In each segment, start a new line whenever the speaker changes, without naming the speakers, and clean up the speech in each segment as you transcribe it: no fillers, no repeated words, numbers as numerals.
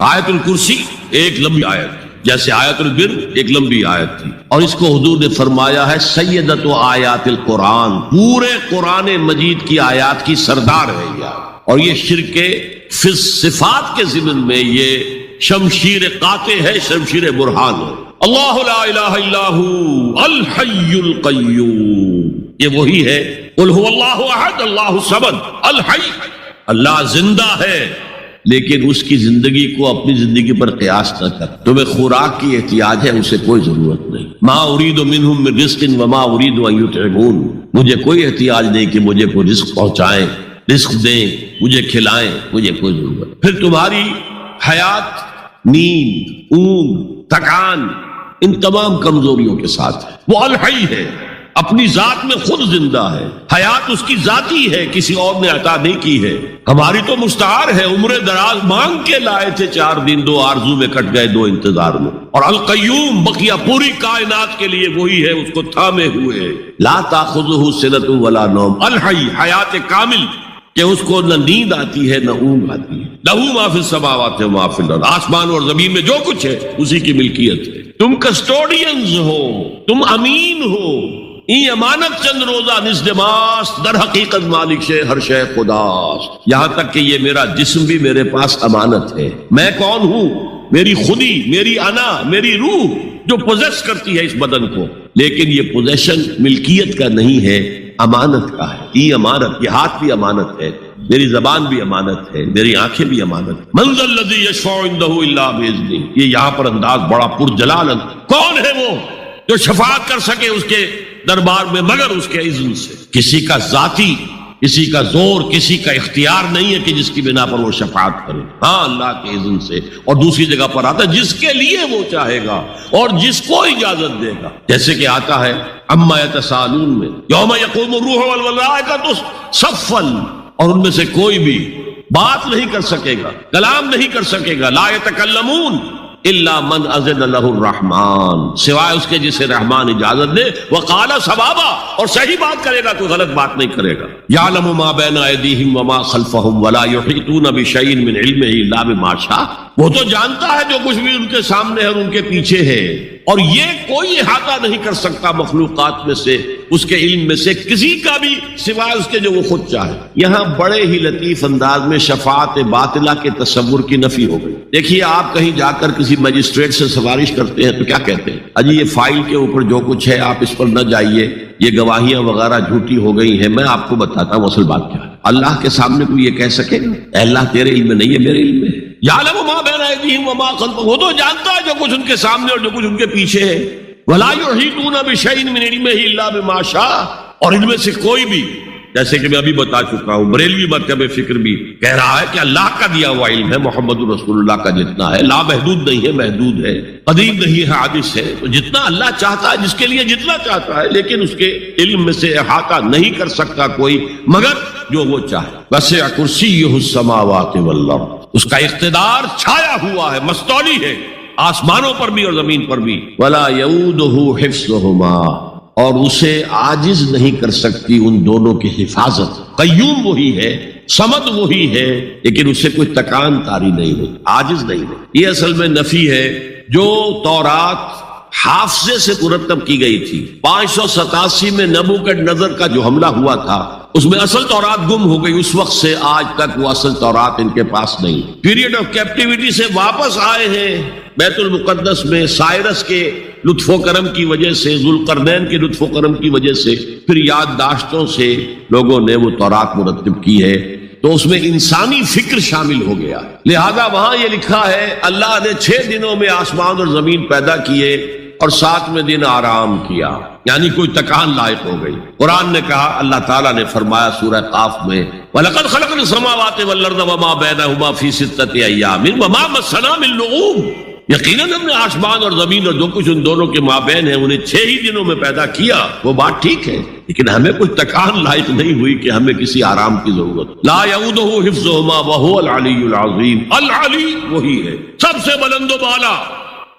آیت الکرسی ایک لمبی آیت تھی، جیسے آیت البر ایک لمبی آیت تھی، اور اس کو حضور نے فرمایا ہے سیدۃ آیات القرآن، پورے قرآن مجید کی آیات کی سردار ہے یہ، اور یہ شرک فی صفات کے ضمن میں یہ شمشیر قاطع ہے، شمشیر برہان ہے۔ اللہ لا الہ الا ھو الحی القیوم، یہ وہی ہے قل ھو اللہ احد اللہ الصمد الحی، اللہ زندہ ہے لیکن اس کی زندگی کو اپنی زندگی پر قیاس نہ کر۔ تمہیں خوراک کی احتیاج ہے، اسے کوئی ضرورت نہیں۔ ما ارید منہم من رزق وما ارید ان یطعمون، مجھے کوئی احتیاج نہیں کہ مجھے کوئی رزق پہنچائیں، رزق دیں، مجھے کھلائیں، مجھے کوئی ضرورت۔ پھر تمہاری حیات نیند، اونگ، تھکان، ان تمام کمزوریوں کے ساتھ ہے۔ وہ الحی ہے، اپنی ذات میں خود زندہ ہے، حیات اس کی ذاتی ہے، کسی اور نے عطا نہیں کی ہے۔ ہماری تو مستعار ہے، عمر دراز مانگ کے لائے تھے، 4 دن 2 آرزو میں کٹ گئے، 2 انتظار میں۔ اور القیوم بقیہ پوری کائنات کے لیے وہی ہے، اس کو تھامے ہوئے، لا تاخذہ سنۃ ولا نوم، الحی، حیات کامل کہ اس کو نہ نیند آتی ہے نہ اونگ آتی ہے۔ لہو ما فی السماوات و ما فی الارض، آسمان اور زمین میں جو کچھ ہے اسی کی ملکیت ہے۔ تم کسٹوڈینز ہو، تم امین ہو، ای امانت چند روزہ نزد ماست، در حقیقت مالک شے ہر شے خداست، یہاں تک کہ یہ میرا جسم بھی میرے پاس امانت ہے۔ میں کون ہوں؟ میری خودی، میری انا، میری روح جو پوزیس کرتی ہے اس بدن کو، لیکن یہ پوزیشن ملکیت کا نہیں ہے، امانت کا ہے۔ ای امانت، یہ ہاتھ بھی امانت ہے، میری زبان بھی امانت ہے، میری آنکھیں بھی امانت۔ من ذا الذی یشفع عنده الا باذنہ، یہ یہاں پر انداز بڑا پرجلال، کون ہے وہ جو شفاعت کر سکے اس کے دربار میں مگر اس کے اذن سے۔ کسی کا ذاتی، کسی کا زور، کسی کا اختیار نہیں ہے کہ جس کی بنا پر وہ شفاعت کرے، ہاں اللہ کے اذن سے۔ اور دوسری جگہ پر آتا ہے جس کے لیے وہ چاہے گا اور جس کو اجازت دے گا، جیسے کہ آتا ہے اما یتساءلون میں، یوم یقوم الروح والملائکۃ صفا، اور ان میں سے کوئی بھی بات نہیں کر سکے گا، کلام نہیں کر سکے گا، لا یتکلمون الا من اذن له الرحمن، سوائے اس کے جسے رحمان اجازت دے، وقال صوابا، اور صحیح بات کرے گا، کوئی غلط بات نہیں کرے گا۔ یعلم ما بین ایدیہم وما خلفہم ولا یحیطون بشیء من علمہ الا بما شاء، وہ تو جانتا ہے جو کچھ بھی ان کے سامنے ہے اور ان کے پیچھے ہے، اور یہ کوئی احاطہ نہیں کر سکتا مخلوقات میں سے، اس کے علم میں سے کسی کا بھی، سوائے اس کے جو وہ خود چاہے۔ یہاں بڑے ہی لطیف انداز میں شفاعت باطلہ کے تصور کی نفی ہو گئی۔ دیکھیے آپ کہیں جا کر کسی مجسٹریٹ سے سفارش کرتے ہیں تو کیا کہتے ہیں؟ اجی یہ فائل کے اوپر جو کچھ ہے آپ اس پر نہ جائیے، یہ گواہیاں وغیرہ جھوٹی ہو گئی ہیں، میں آپ کو بتاتا ہوں اصل بات کیا ہے۔ اللہ کے سامنے کوئی یہ کہہ سکے گا اے اللہ تیرے علم میں نہیں ہے، میرے علم میں ہے؟ یعلم ما بین ایدیہم وما خلفہم، وہ تو جانتا ہے جو کچھ ان کے سامنے اور جو کچھ ان کے پیچھے ہے۔ ولا یحیطون بشیء من علمہ الا بما شاء، اور ان میں سے کوئی بھی، جیسے کہ میں ابھی بتا چکا ہوں، بریلوی مکتب فکر بھی کہہ رہا ہے کہ اللہ کا دیا ہوا علم ہے، محمد رسول اللہ کا جتنا ہے، لا محدود نہیں ہے، محدود ہے، قدیم نہیں ہے، حادث ہے، تو جتنا اللہ چاہتا ہے، جس کے لیے جتنا چاہتا ہے، لیکن اس کے علم میں سے احاطہ نہیں کر سکتا کوئی مگر جو وہ چاہے۔ وسع کرسیہ السماوات والارض، اس کا اقتدار چھایا ہوا ہے، مستولی ہے، آسمانوں پر بھی اور زمین پر بھی۔ ولا یؤودہ حفظہما، اور اسے عاجز نہیں کر سکتی ان دونوں کی حفاظت۔ قیوم وہی ہے، صمد وہی ہے، لیکن اسے کوئی تکان طاری نہیں ہوئی، عاجز نہیں ہے۔ یہ اصل میں نفی ہے جو تورات حافظے سے مرتب کی گئی تھی۔ 587 میں نبوکدنضر کا جو حملہ ہوا تھا اس میں اصل تورات گم ہو گئی، اس وقت سے آج تک وہ اصل تورات ان کے پاس نہیں۔ پیریڈ آف کیپٹیوٹی سے واپس آئے ہیں بیت المقدس میں، سائرس کے لطف و کرم کی وجہ سے، ذوالقرنین کے لطف و کرم کی وجہ سے، پھر یادداشتوں سے لوگوں نے وہ تورات مرتب کی ہے، تو اس میں انسانی فکر شامل ہو گیا، لہذا وہاں یہ لکھا ہے اللہ نے 6 دنوں میں آسمان اور زمین پیدا کیے اور 7ویں دن آرام کیا، یعنی کوئی تکان لائق ہو گئی۔ قرآن نے کہا، اللہ تعالیٰ نے فرمایا سورہ قاف میں، وَلَقَدْ خَلَقْنَا السَّمَاوَاتِ وَالْأَرْضَ وَمَا بَيْنَهُمَا فِي 6 أَيَّامٍ وَمَا مَسَّنَا مِن لُغُوبٍ، یقیناً ہم نے آسمان اور زمین اور جو کچھ ان دونوں کے مابین ہے انہیں 6 ہی دنوں میں پیدا کیا، وہ بات ٹھیک ہے، لیکن ہمیں کوئی تکان لائق نہیں ہوئی کہ ہمیں کسی آرام کی ضرورت۔ لا یعودہ حفظہما وہو العلی العظیم، العلی وہی ہے سب سے بلند و بالا،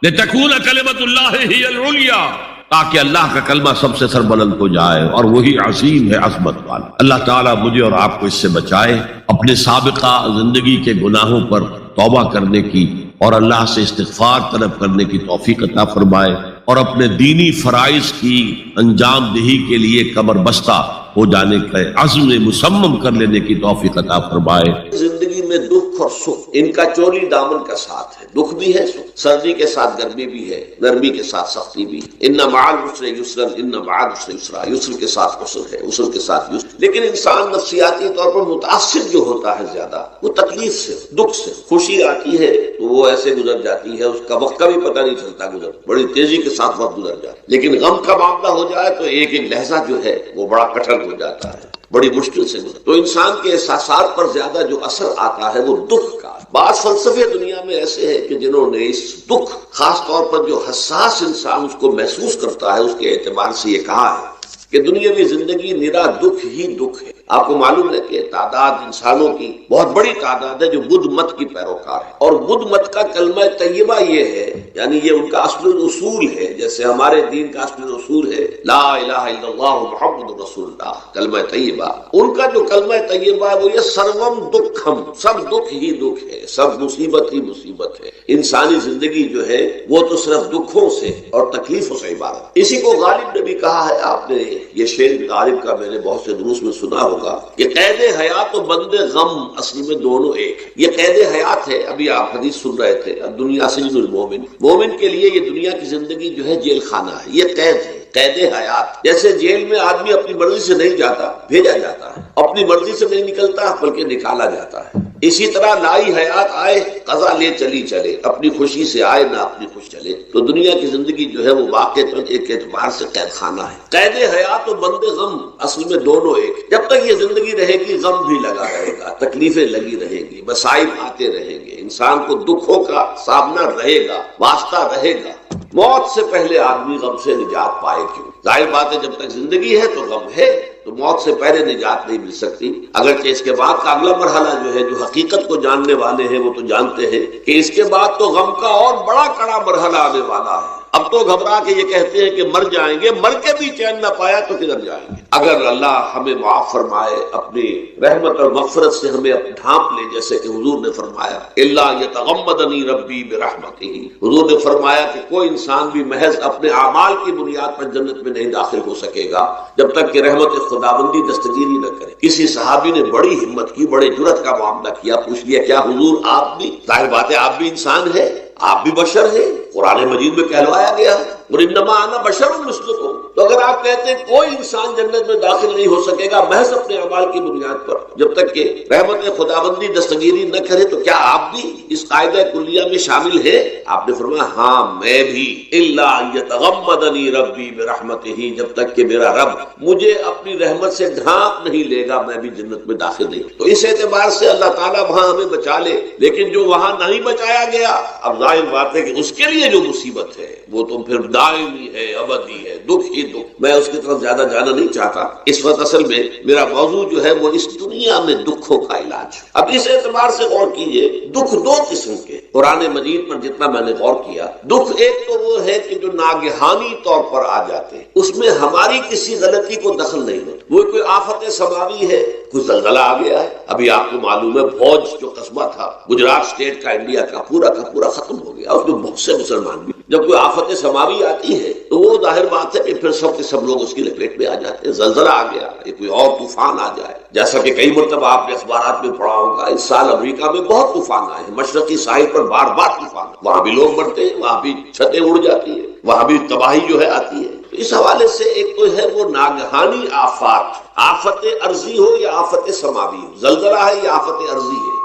لتکون کلمۃ اللہ ہی العلیٰ، تاکہ اللہ کا کلمہ سب سے سربلند ہو جائے، اور وہی عظیم ہے، عظمت والا۔ اللہ تعالیٰ مجھے اور آپ کو اس سے بچائے، اپنے سابقہ زندگی کے گناہوں پر توبہ کرنے کی اور اللہ سے استغفار طلب کرنے کی توفیق عطا فرمائے، اور اپنے دینی فرائض کی انجام دہی کے لیے کمر بستہ ہو جانے کا عزم مصمم کر لینے کی توفیق عطا فرمائے۔
زندگی میں دکھ اور سکھ ان کا چولی دامن کا ساتھ ہے، دکھ بھی ہے سکھ، سردی کے ساتھ گرمی بھی ہے، گرمی کے ساتھ سختی بھی ہے۔ ان مع العسر یسرا، ان مع العسر یسرا، یسر کے ساتھ عسر ہے، عسر کے ساتھ یسر۔ لیکن انسان نفسیاتی طور پر متاثر جو ہوتا ہے زیادہ، وہ تکلیف سے، دکھ سے۔ خوشی آتی ہے تو وہ ایسے گزر جاتی ہے، اس کا وقت کا بھی پتہ نہیں چلتا، گزر بڑی تیزی کے ساتھ وقت گزر جاتا ہے۔ لیکن غم کا معاملہ ہو جائے تو ایک ایک لحظہ جو ہے وہ بڑا کٹھن ہو جاتا ہے، بڑی مشکل سے گزر۔ تو انسان کے احساسات پر زیادہ جو اثر آتا ہے وہ دکھ کا۔ بعض فلسفے دنیا میں ایسے ہیں کہ جنہوں نے اس دکھ، خاص طور پر جو حساس انسان اس کو محسوس کرتا ہے، اس کے اعتبار سے یہ کہا ہے کہ دنیاوی زندگی نرا دکھ ہی دکھ ہے۔ آپ کو معلوم ہے کہ تعداد انسانوں کی بہت بڑی تعداد ہے جو بدھ مت کی پیروکار ہے، اور بدھ مت کا کلمہ طیبہ یہ ہے، یعنی یہ ان کا اصل اصول ہے، جیسے ہمارے دین کا اصل اصول ہے لا الہ الا اللہ محمد رسول اللہ، کلمہ طیبہ۔ ان کا جو کلمہ طیبہ ہے وہ یہ سروم دکھم، سب دکھ ہی دکھ ہے، سب مصیبت ہی مصیبت ہے۔ انسانی زندگی جو ہے وہ تو صرف دکھوں سے اور تکلیفوں سے عبارت۔ اسی کو غالب نے بھی کہا ہے، آپ نے یہ شعر غالب کا میں نے بہت سے دروس میں سنا ہوگا کہ قید حیات و بند غم اصل میں دونوں ایک ہے۔ یہ قید حیات ہے، ابھی آپ حدیث سن رہے تھے، دنیا سجن المومن، مومن کے لیے یہ دنیا کی زندگی جو ہے جیل خانہ ہے، یہ قید ہے، قید حیات۔ جیسے جیل میں آدمی اپنی مرضی سے نہیں جاتا، بھیجا جاتا ہے، اپنی مرضی سے نہیں نکلتا بلکہ نکالا جاتا ہے۔ اسی طرح لائی حیات آئے قضا لے چلی چلے، اپنی خوشی سے آئے نہ اپنی خوش چلے۔ تو دنیا کی زندگی جو ہے وہ واقعتاً ایک اعتبار سے قید خانہ ہے۔ قید حیات و بند غم اصل میں دونوں ایک۔ جب تک یہ زندگی رہے گی غم بھی لگا رہے گا، تکلیفیں لگی رہیں گی، مسائل آتے رہیں گے، انسان کو دکھوں کا سامنا رہے گا، واسطہ رہے گا۔ موت سے پہلے آدمی غم سے نجات پائے کیوں؟ ظاہر بات ہے جب تک زندگی ہے تو غم ہے، تو موت سے پہلے نجات نہیں مل سکتی۔ اگرچہ اس کے بعد کا اگلا مرحلہ جو ہے، جو حقیقت کو جاننے والے ہیں وہ تو جانتے ہیں کہ اس کے بعد تو غم کا اور بڑا کڑا مرحلہ آنے والا ہے۔ اب تو گھبرا کے یہ کہتے ہیں کہ مر جائیں گے، مر کے بھی چین نہ پایا تو کدھر جائیں گے؟ اگر اللہ ہمیں معاف فرمائے، اپنی رحمت اور مغفرت سے ہمیں ڈھانپ لے، جیسے کہ حضور نے فرمایا الا یتغمدنی ربی برحمتہ، حضور نے فرمایا کہ کوئی انسان بھی محض اپنے اعمال کی بنیاد پر جنت میں نہیں داخل ہو سکے گا جب تک کہ رحمت خداوندی دستگیری نہ کرے۔ کسی صحابی نے بڑی ہمت کی، بڑے جرأت کا معاملہ کیا، پوچھ لیا کیا حضور آپ بھی؟ ظاہر بات ہے آپ بھی انسان ہے، آپ بھی بشر ہیں، قرآن مجید میں کہلوایا گیا ہے وَإِنَّمَا أَنَا بَشَرٌ مِثْلُكُمْ۔ تو اگر آپ کہتے ہیں کوئی انسان جنت میں داخل نہیں ہو سکے گا محض اپنے اعمال کی بنیاد پر جب تک کہ رحمت خداوندی دستگیری نہ کرے، تو کیا آپ بھی اس قاعدہ کلیہ میں شامل ہیں؟ آپ نے فرمایا ہاں میں بھی، الا ان یتغمدنی ربی برحمتہ، جب تک کہ میرا رب مجھے اپنی رحمت سے ڈھانپ نہیں لے گا میں بھی جنت میں داخل نہیں۔ تو اس اعتبار سے اللہ تعالیٰ وہاں ہمیں بچا لے، لیکن جو وہاں نہیں بچایا گیا، اب ظاہر بات ہے کہ اس کے لیے جو مصیبت ہے وہ تو پھر دائمی ہے، ابدی ہے، دکھ ہی دکھ۔ میں اس کی طرف زیادہ جانا نہیں چاہتا، اس وقت اصل میں میرا موضوع جو ہے وہ اس دنیا میں دکھوں کا علاج۔ اب اس اعتبار سے غور کیجئے، دکھ دو قسم کے قرآن مجید پر جتنا میں نے غور کیا، دکھ ایک تو وہ ہے کہ جو ناگہانی طور پر آ جاتے ہیں، اس میں ہماری کسی غلطی کو دخل نہیں ہوتا، وہ کوئی آفت سماوی ہے، کوئی زلزلہ آ گیا ہے۔ ابھی آپ کو معلوم ہے بھوج جو قصبہ تھا گجرات اسٹیٹ کا، انڈیا کا پورا ختم ہو گیا، اس میں بہت سے مسلمان بھی۔ جب کوئی آفت سماوی آتی ہے تو وہ ظاہر بات ہے کہ پھر سب لوگ اس کی لپیٹ میں آ جاتے ہیں۔ زلزلہ آ گیا، کوئی اور طوفان آ جائے، جیسا کہ کئی مرتبہ آپ نے اخبارات میں پڑھا ہوگا، اس سال امریکہ میں بہت طوفان آئے ہیں، مشرقی ساحل پر بار طوفان، وہاں بھی لوگ مرتے ہیں، وہاں بھی چھتیں اڑ جاتی ہیں، وہاں بھی تباہی جو ہے آتی ہے۔ تو اس حوالے سے ایک تو ہے وہ ناگہانی آفات، آفت ارضی ہو یا آفت سماوی ہو، زلزلہ ہے یا آفت ارضی ہے،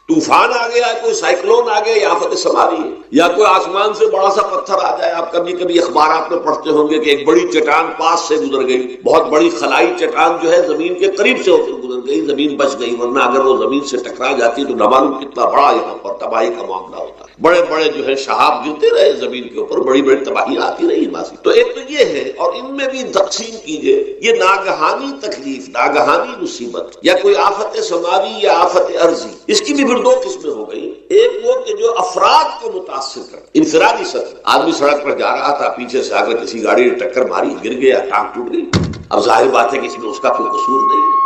طوفان آ گیا ہے، کوئی سائیکلون آ گیا یا آفت سماوی ہے، یا کوئی آسمان سے بڑا سا پتھر آ جائے۔ آپ کبھی اخبارات میں پڑھتے ہوں گے کہ ایک بڑی چٹان پاس سے گزر گئی، بہت بڑی خلائی چٹان جو ہے زمین کے قریب سے ہو کر گزر گئی، زمین بچ گئی، ورنہ اگر وہ زمین سے ٹکرا جاتی تو نہ معلوم کتنا بڑا یہاں پر تباہی کا معاملہ ہوتا۔ بڑے بڑے جو ہے شہاب گرتے رہے زمین کے اوپر، بڑی بڑی تباہیاں آتی رہی ماضی۔ تو ایک تو یہ ہے، اور ان میں بھی تقسیم کیجئے، یہ ناگہانی تکلیف، ناگہانی مصیبت، یا کوئی آفت سماوی یا آفت ارضی، اس کی بھی پھر دو قسمیں ہو گئی۔ ایک وہ کہ جو افراد کو متاثر کر، انفرادی سطح، آدمی سڑک پر جا رہا تھا، پیچھے سے آگر کسی گاڑی نے ٹکر ماری، گر گیا، ٹانگ ٹوٹ گئی، اب ظاہر بات ہے کہ اس میں اس کا کوئی قصور نہیں ہے۔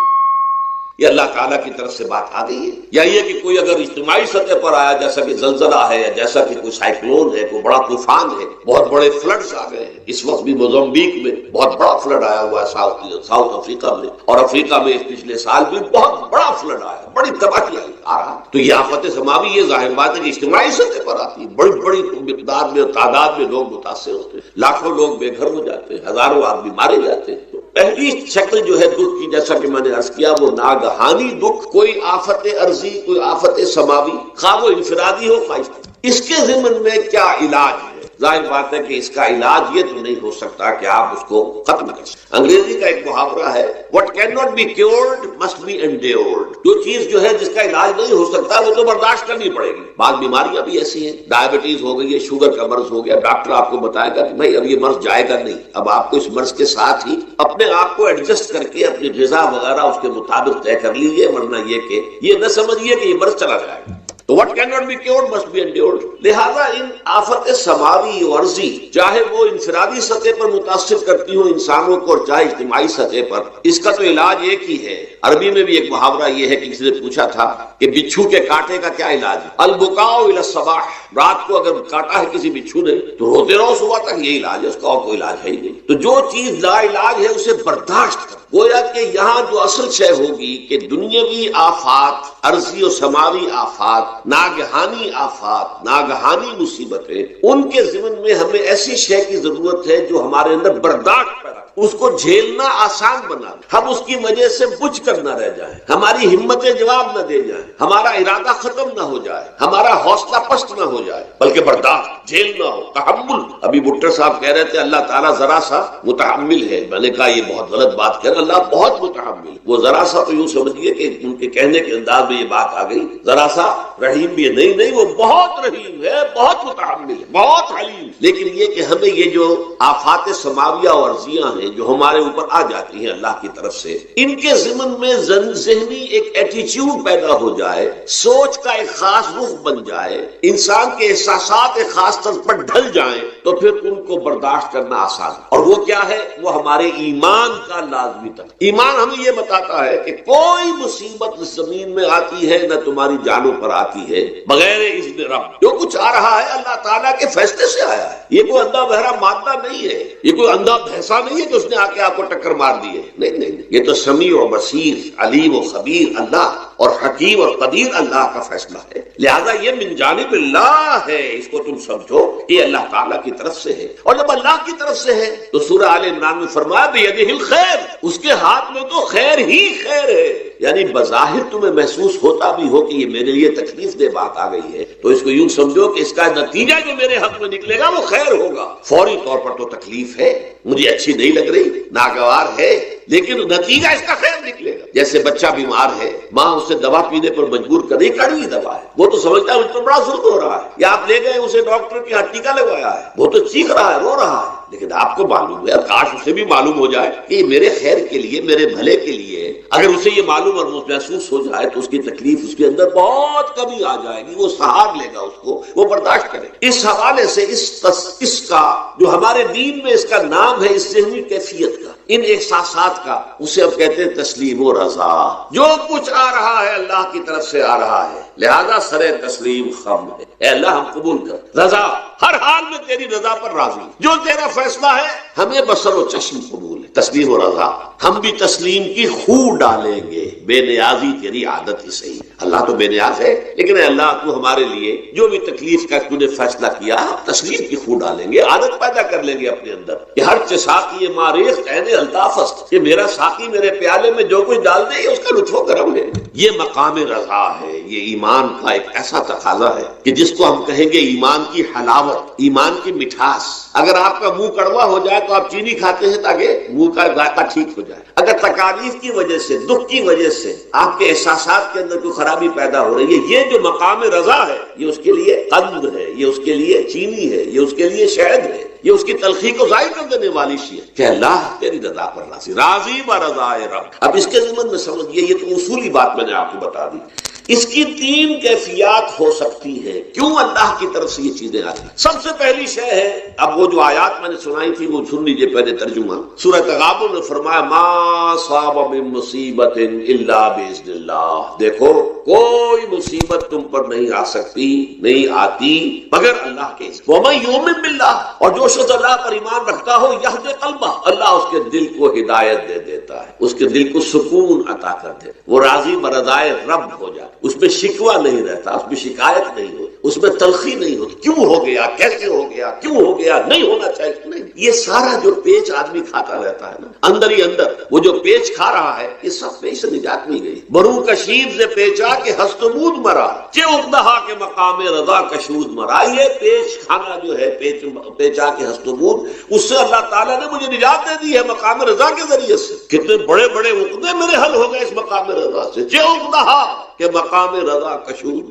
یہ اللہ تعالیٰ کی طرف سے بات آ گئی ہے؟ یا یہ کہ کوئی اگر اجتماعی سطح پر آیا جیسا کہ زلزلہ ہے یا جیسا کہ کوئی سائیکلون ہے، کوئی بڑا طوفان ہے، بہت بڑے فلڈز آ گئے ہیں، اس وقت بھی موزمبیق میں بہت بڑا فلڈ آیا ہوا ہے، ساؤتھ افریقہ میں، اور افریقہ میں پچھلے سال بھی بہت بڑا فلڈ آیا، بڑی تباہی آ رہا، تو یہ آفت سماوی یہ ظاہر بات ہے کہ اجتماعی سطح پر آتی ہے، بڑی بڑی مقدار میں تعداد میں لوگ متاثر ہوتے ہیں، لاکھوں لوگ بے گھر ہو جاتے ہیں، ہزاروں آدمی مارے جاتے ہیں۔ پہلی شکل جو ہے دکھ کی، جیسا کہ میں نے عرض کیا، وہ ناگہانی دکھ، کوئی آفت عرضی، کوئی آفت سماوی، خواہ وہ انفرادی ہو خواہ، اس کے ضمن میں کیا علاج ہے؟ ظاہر بات ہے کہ اس کا علاج یہ تو نہیں ہو سکتا کہ آپ اس کو ختم کر سکیں۔ انگریزی کا ایک محاورہ ہے، what cannot be cured must be endured۔ جو چیز جو ہے جس کا علاج نہیں ہو سکتا وہ تو برداشت کرنی پڑے گی۔ بعض بیماریاں بھی ایسی ہیں، ڈائبٹیز ہو گئی ہے، شوگر کا مرض ہو گیا، ڈاکٹر آپ کو بتائے گا کہ بھائی اب یہ مرض جائے گا نہیں، اب آپ کو اس مرض کے ساتھ ہی اپنے آپ کو ایڈجسٹ کر کے اپنی غذا وغیرہ اس کے مطابق طے کر لیجیے، ورنہ یہ کہ یہ نہ سمجھیے کہ یہ مرض چلا جائے گا۔ تو what cannot be cured must be endured۔ لہذا ان آفت سماوی و عرضی، چاہے وہ انفرادی سطح پر متاثر کرتی ہوں انسانوں کو اور چاہے اجتماعی سطح پر، اس کا تو علاج ایک ہی ہے۔ عربی میں بھی ایک محاورہ یہ ہے کہ کسی نے پوچھا تھا کہ بچھو کے کاٹے کا کیا علاج ہے؟ البکاء الی الصباح، رات کو اگر کاٹا ہے کسی بچھو نے تو روتے رہو صبح تک، یہی علاج ہے، اس کا اور کوئی علاج ہے ہی نہیں۔ تو جو چیز لا علاج ہے اسے برداشت کر، گویا کہ یہاں جو اصل شے ہوگی کہ دنیاوی آفات، عرضی و سماوی آفات، ناگہانی آفات، ناگہانی مصیبتیں، ان کے ضمن میں ہمیں ایسی شے کی ضرورت ہے جو ہمارے اندر برداشت پیدا، اس کو جھیلنا آسان بنا، ہم اس کی وجہ سے بجھ کر نہ رہ جائیں، ہماری ہمتیں جواب نہ دے جائیں، ہمارا ارادہ ختم نہ ہو جائے، ہمارا حوصلہ پست نہ ہو جائے، بلکہ برداشت، جھیلنا ہو، تحمل۔ ابھی بھٹر صاحب کہہ رہے تھے اللہ تعالیٰ ذرا سا متحمل ہے، میں نے کہا یہ بہت غلط بات کہہ رہے، اللہ بہت متحمل ہے۔ وہ ذرا سا تو یوں سمجھیے کہ ان کے کہنے کے انداز میں یہ بات آ گئی، ذرا سا رحیم بھی ہے، نہیں وہ بہت رحیم ہے، بہت متحمل ہے، بہت حلیم۔ لیکن یہ کہ ہمیں یہ جو آفات سماویہ اور عرضیاں ہیں جو ہمارے اوپر آ جاتی ہیں اللہ کی طرف سے، ان کے ضمن میں ذہنی ایک ایٹیچیوڈ پیدا ہو جائے، سوچ کا ایک خاص رخ بن جائے، انسان کے احساسات ایک خاص طرز پر ڈھل جائیں، تو پھر ان کو برداشت کرنا آسان ہے۔ اور وہ کیا ہے؟ وہ ہمارے ایمان کا لازمی تقاضا۔ ایمان ہمیں یہ بتاتا ہے کہ کوئی مصیبت زمین میں آتی ہے نہ تمہاری جانوں پر آتی ہے بغیر اذن رب، جو کچھ آ رہا ہے اللہ تعالیٰ کے فیصلے سے آیا ہے۔ یہ کوئی اندھا بہرا مادہ نہیں ہے، یہ کوئی اندھا بھینسا نہیں ہے کہ اس نے آ کے آپ کو ٹکر مار دی ہے، نہیں، یہ تو سمیع و بصیر، علیم و خبیر اللہ اور حکیم اور قدیر اللہ کا فیصلہ ہے۔ لہذا یہ من جانب اللہ ہے، اس کو تم سمجھو یہ اللہ تعالیٰ کی طرف سے ہے۔ اور جب اللہ کی طرف سے ہے تو سورہ آل عمران میں فرمایا بیدہ الخیر، اس کے ہاتھ میں تو خیر ہی خیر ہے۔ یعنی بظاہر تمہیں محسوس ہوتا بھی ہو کہ یہ میرے لیے تکلیف دہ بات آ گئی ہے، تو اس کو یوں سمجھو کہ اس کا نتیجہ جو میرے حق میں نکلے گا وہ خیر ہوگا۔ فوری طور پر تو تکلیف ہے، مجھے اچھی نہیں لگ رہی، ناگوار ہے، لیکن نتیجہ اس کا خیر نکلے گا۔ جیسے بچہ بیمار ہے، ماں اسے دوا پینے پر مجبور کر رہی، کڑوی دوا ہے، وہ تو سمجھتا ہے اس پر بڑا ظلم ہو رہا ہے، یا آپ لے گئے اسے ڈاکٹر کے ہاتھ ٹیکا لگوایا ہے، وہ تو چیخ رہا ہے، رو رہا ہے، لیکن آپ کو معلوم ہے، کاش اسے بھی معلوم ہو جائے کہ یہ میرے خیر کے لیے، میرے بھلے کے لیے۔ اگر اسے یہ معلوم اور محسوس ہو جائے تو اس کی تکلیف اس کے اندر بہت کمی آ جائے گی، وہ سہار لے گا، اس کو وہ برداشت کرے۔ اس حوالے سے اس کا جو ہمارے دین میں اس کا نام ہے، اس ذہنی کیفیت کا، ان احساسات کا، اسے اب کہتے ہیں تسلیم و رضا۔ جو کچھ آ رہا ہے اللہ کی طرف سے آ رہا ہے، لہذا سر تسلیم خم ہے، اے اللہ ہم قبول کر، رضا، ہر حال میں تیری رضا پر راضی، جو تیرا فیصلہ ہے ہمیں بصر و چشم قبول ہے، تسلیم و رضا۔ ہم بھی تسلیم کی خو ڈالیں گے، بے نیازی تیری عادت ہی صحیح ہے۔ اللہ تو بے نیاز ہے، لیکن اے اللہ تو ہمارے لیے جو بھی تکلیف کا تو نے فیصلہ کیا، تسلیم کی خو ڈالیں گے، عادت پیدا کر لیں گے اپنے اندر کہ ہر ساقی ماریخ عین الطافست، کہ میرا ساقی میرے پیالے میں جو کچھ ڈال دے اس کا لطف و کرم ہے۔ یہ مقام رضا ہے، یہ ایمان کا ایک ایسا تقاضا ہے کہ جس کو ہم کہیں گے ایمان کی حلاوت، ایمان کی مٹھاس۔ اگر آپ کا منہ کڑوا ہو جائے تو آپ چینی کھاتے ہیں تاکہ منہ کا ذائقہ ٹھیک ہو جائے۔ اگر تکالیف کی وجہ سے، دکھ کی وجہ سے آپ کے احساسات کے اندر کوئی خرابی پیدا ہو رہی ہے، یہ جو مقام رضا ہے یہ اس کے لیے قند ہے، یہ اس کے لیے چینی ہے، یہ اس کے لیے شہد ہے، یہ اس کی تلخی کو ظاہر کر دینے والی شیء ہے کہ اللہ تیری رضا پر راضی، راضی برضائے رب۔ اب اس کے ضمن میں سمجھیے، یہ تو اصولی بات میں نے آپ کو بتا دی۔ اس کی تین کیفیات ہو سکتی ہیں کیوں اللہ کی طرف سے یہ چیزیں آتی ہیں۔ سب سے پہلی شے ہے، اب وہ جو آیات میں نے سنائی تھی وہ سن لیجیے پہلے ترجمہ۔ سورہ تغابن میں فرمایا ما صاب من مصیبت الا باذن اللہ، دیکھو کوئی مصیبت تم پر نہیں آ سکتی، نہیں آتی مگر اللہ کے اذن۔ ومن یؤمن باللہ، اور جو شخص اللہ پر ایمان رکھتا ہو یہدی قلبہ، اللہ اس کے دل کو ہدایت دے دیتا ہے، اس کے دل کو سکون عطا کر دے، وہ راضی برضائے رب ہو جائے، اس میں شکوہ نہیں رہتا، اس میں شکایت نہیں ہوتی، اس میں تلخی نہیں ہوتی، کیوں ہو گیا، کیسے ہو گیا، کیوں ہو گیا، نہیں ہونا چاہیے نہیں۔ یہ سارا جو پیچ آدمی کھاتا رہتا ہے نا اندر ہی اندر، وہ جو پیچ کھا رہا ہے، یہ سب پیچ سے نجات نہیں گئی۔ برو کشید سے پیچا کہ ہستمود مرا، چے اقدہا کے مقام رضا کشود مرا، یہ پیچ کھانا جو ہے پیچا کے ہستمود، اس سے اللہ تعالیٰ نے مجھے نجات دے دی ہے مقام رضا کے ذریعے سے۔ کتنے بڑے بڑے عقدے میرے حل ہو گئے اس مقام رضا سے، چے اقدہا کہ مقام رضا کشود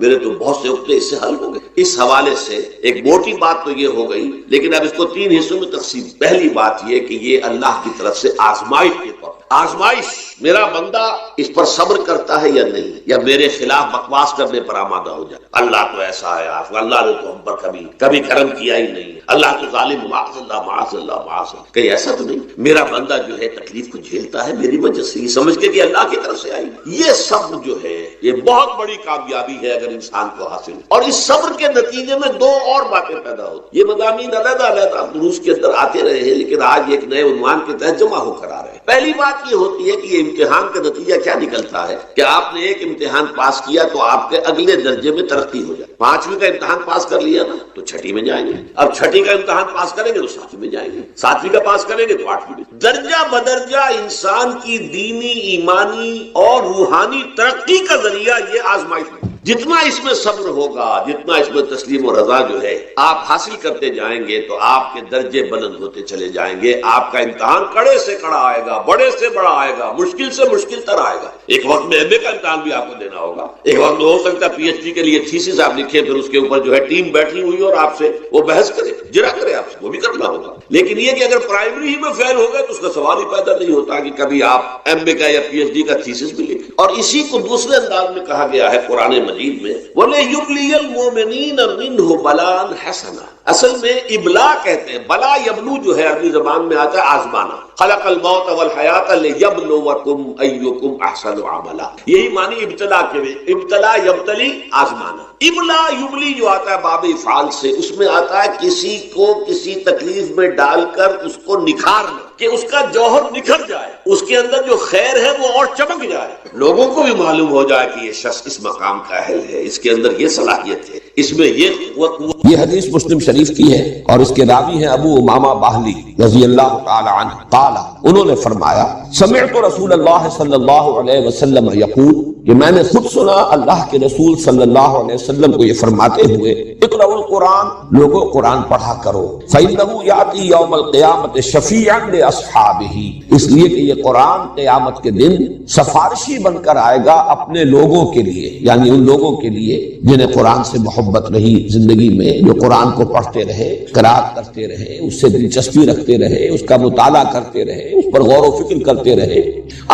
میرے تو بہت سے عقدے اس سے حل ہو گئے۔ اس حوالے سے ایک موٹی بات تو یہ ہو گئی، لیکن اب اس کو تین حصوں میں تقسیم۔ پہلی بات یہ کہ یہ اللہ کی طرف سے آزمائش کے طور پر، آزمائش میرا بندہ اس پر صبر کرتا ہے یا نہیں، یا میرے خلاف بکواس کرنے پر آمادہ ہو جائے، اللہ تو ایسا ہے، اللہ نے تو ہم پر کبھی کرم کیا ہی نہیں، اللہ تو ظالم، معاذ اللہ معاذ اللہ معاذ اللہ، کہیں ایسا تو نہیں، میرا بندہ جو ہے تکلیف کو جھیلتا ہے میری وجہ سے، یہ سمجھ کے کہ اللہ کی طرف سے آئی۔ یہ سب جو ہے یہ بہت بڑی کامیابی ہے اگر انسان کو حاصل ہو، اور اس صبر کے نتیجے میں دو اور باتیں پیدا ہوتی۔ یہ مضامین علیحدہ علیحدہ دروس کے اندر آتے رہے ہیں، لیکن آج ایک نئے عنوان کے تحت جمع ہو کر آ رہے ہیں۔ پہلی بات یہ ہوتی ہے کہ یہ امتحان کا نتیجہ کیا نکلتا ہے کہ آپ نے ایک امتحان پاس کیا تو آپ کے اگلے درجے میں ترقی ہو جائے۔ 5ویں کا امتحان پاس کر لیا نا تو 6ٹھی میں جائیں گے، اب 6ٹھی کا امتحان پاس کریں گے تو 7ویں میں جائیں گے، 7ویں کا پاس کریں گے تو 8ویں میں۔ درجہ بدرجہ انسان کی دینی، ایمانی اور روحانی ترقی کا ذریعہ یہ آزمائش ہے۔ جتنا اس میں صبر ہوگا، جتنا اس میں تسلیم و رضا جو ہے آپ حاصل کرتے جائیں گے تو آپ کے درجے بلند ہوتے چلے جائیں گے۔ آپ کا امتحان کڑے سے کڑا آئے گا، بڑے سے بڑا آئے گا، مشکل سے مشکل تر آئے گا۔ ایک وقت میں MA کا امتحان بھی آپ کو دینا ہوگا، ایک وقت میں ہو سکتا ہے PhD کے لیے تھیسس آپ لکھیں، پھر اس کے اوپر جو ہے ٹیم بیٹھی ہوئی اور آپ سے وہ بحث کرے، جرا کرے آپ سے، وہ بھی کرنا ہوگا۔ لیکن یہ کہ اگر پرائمری ہی میں فیل ہو گئے تو اس کا سوال ہی پیدا نہیں ہوتا کہ کبھی آپ MA کا یا PhD کا تھیسس بھی لکھیں۔ اور اسی کو دوسرے انداز میں کہا گیا ہے قرآن مجید میں، وَلَيُبْلِيَ الْمُؤْمِنِينَ مِنْهُ بَلَاءً حَسَنًا، اصل میں ابلا کہتے ہیں، بلا یبلو جو ہے عربی زبان میں آتا ہے آزمانا، خلق الموت والحیات لیبلوکم ایکم احسن عملا، یہی معنی ابتلا کے میں، ابتلا یبتلی آزمانا۔ ابلا یبلی جو آتا ہے باب افعال سے، اس میں آتا ہے کسی کو کسی تکلیف میں ڈال کر اس کو نکھارنا، کہ اس کا جوہر نکھر جائے، اس کے اندر جو خیر ہے وہ اور چمک جائے، لوگوں کو بھی معلوم ہو جائے کہ یہ شخص اس مقام کا اہل ہے، اس کے اندر یہ صلاحیت ہے، اس میں یہ
حدیث مسلم شریف کی ہے اور اس کے راوی ہیں ابو امامہ باہلی رضی اللہ تعالی عنہ قال، انہوں نے فرمایا سمعت رسول اللہ صلی اللہ علیہ وسلم یقول، کہ میں نے خود سنا اللہ کے رسول صلی اللہ علیہ وسلم کو یہ فرماتے ہوئے، اقرأوا القرآن، لوگوں قرآن پڑھا کرو، فإنه یأتی یوم القیامت شفیعا لأصحابہ، اس لیے کہ یہ قرآن قیامت کے دن سفارشی بن کر آئے گا اپنے لوگوں کے لیے، یعنی ان لوگوں کے لیے جنہیں قرآن سے محبت رہی زندگی میں، جو قرآن کو پڑھتے رہے، قرات کرتے رہے، اس سے دلچسپی رکھتے رہے، اس کا مطالعہ کرتے رہے، اس پر غور و فکر کرتے رہے۔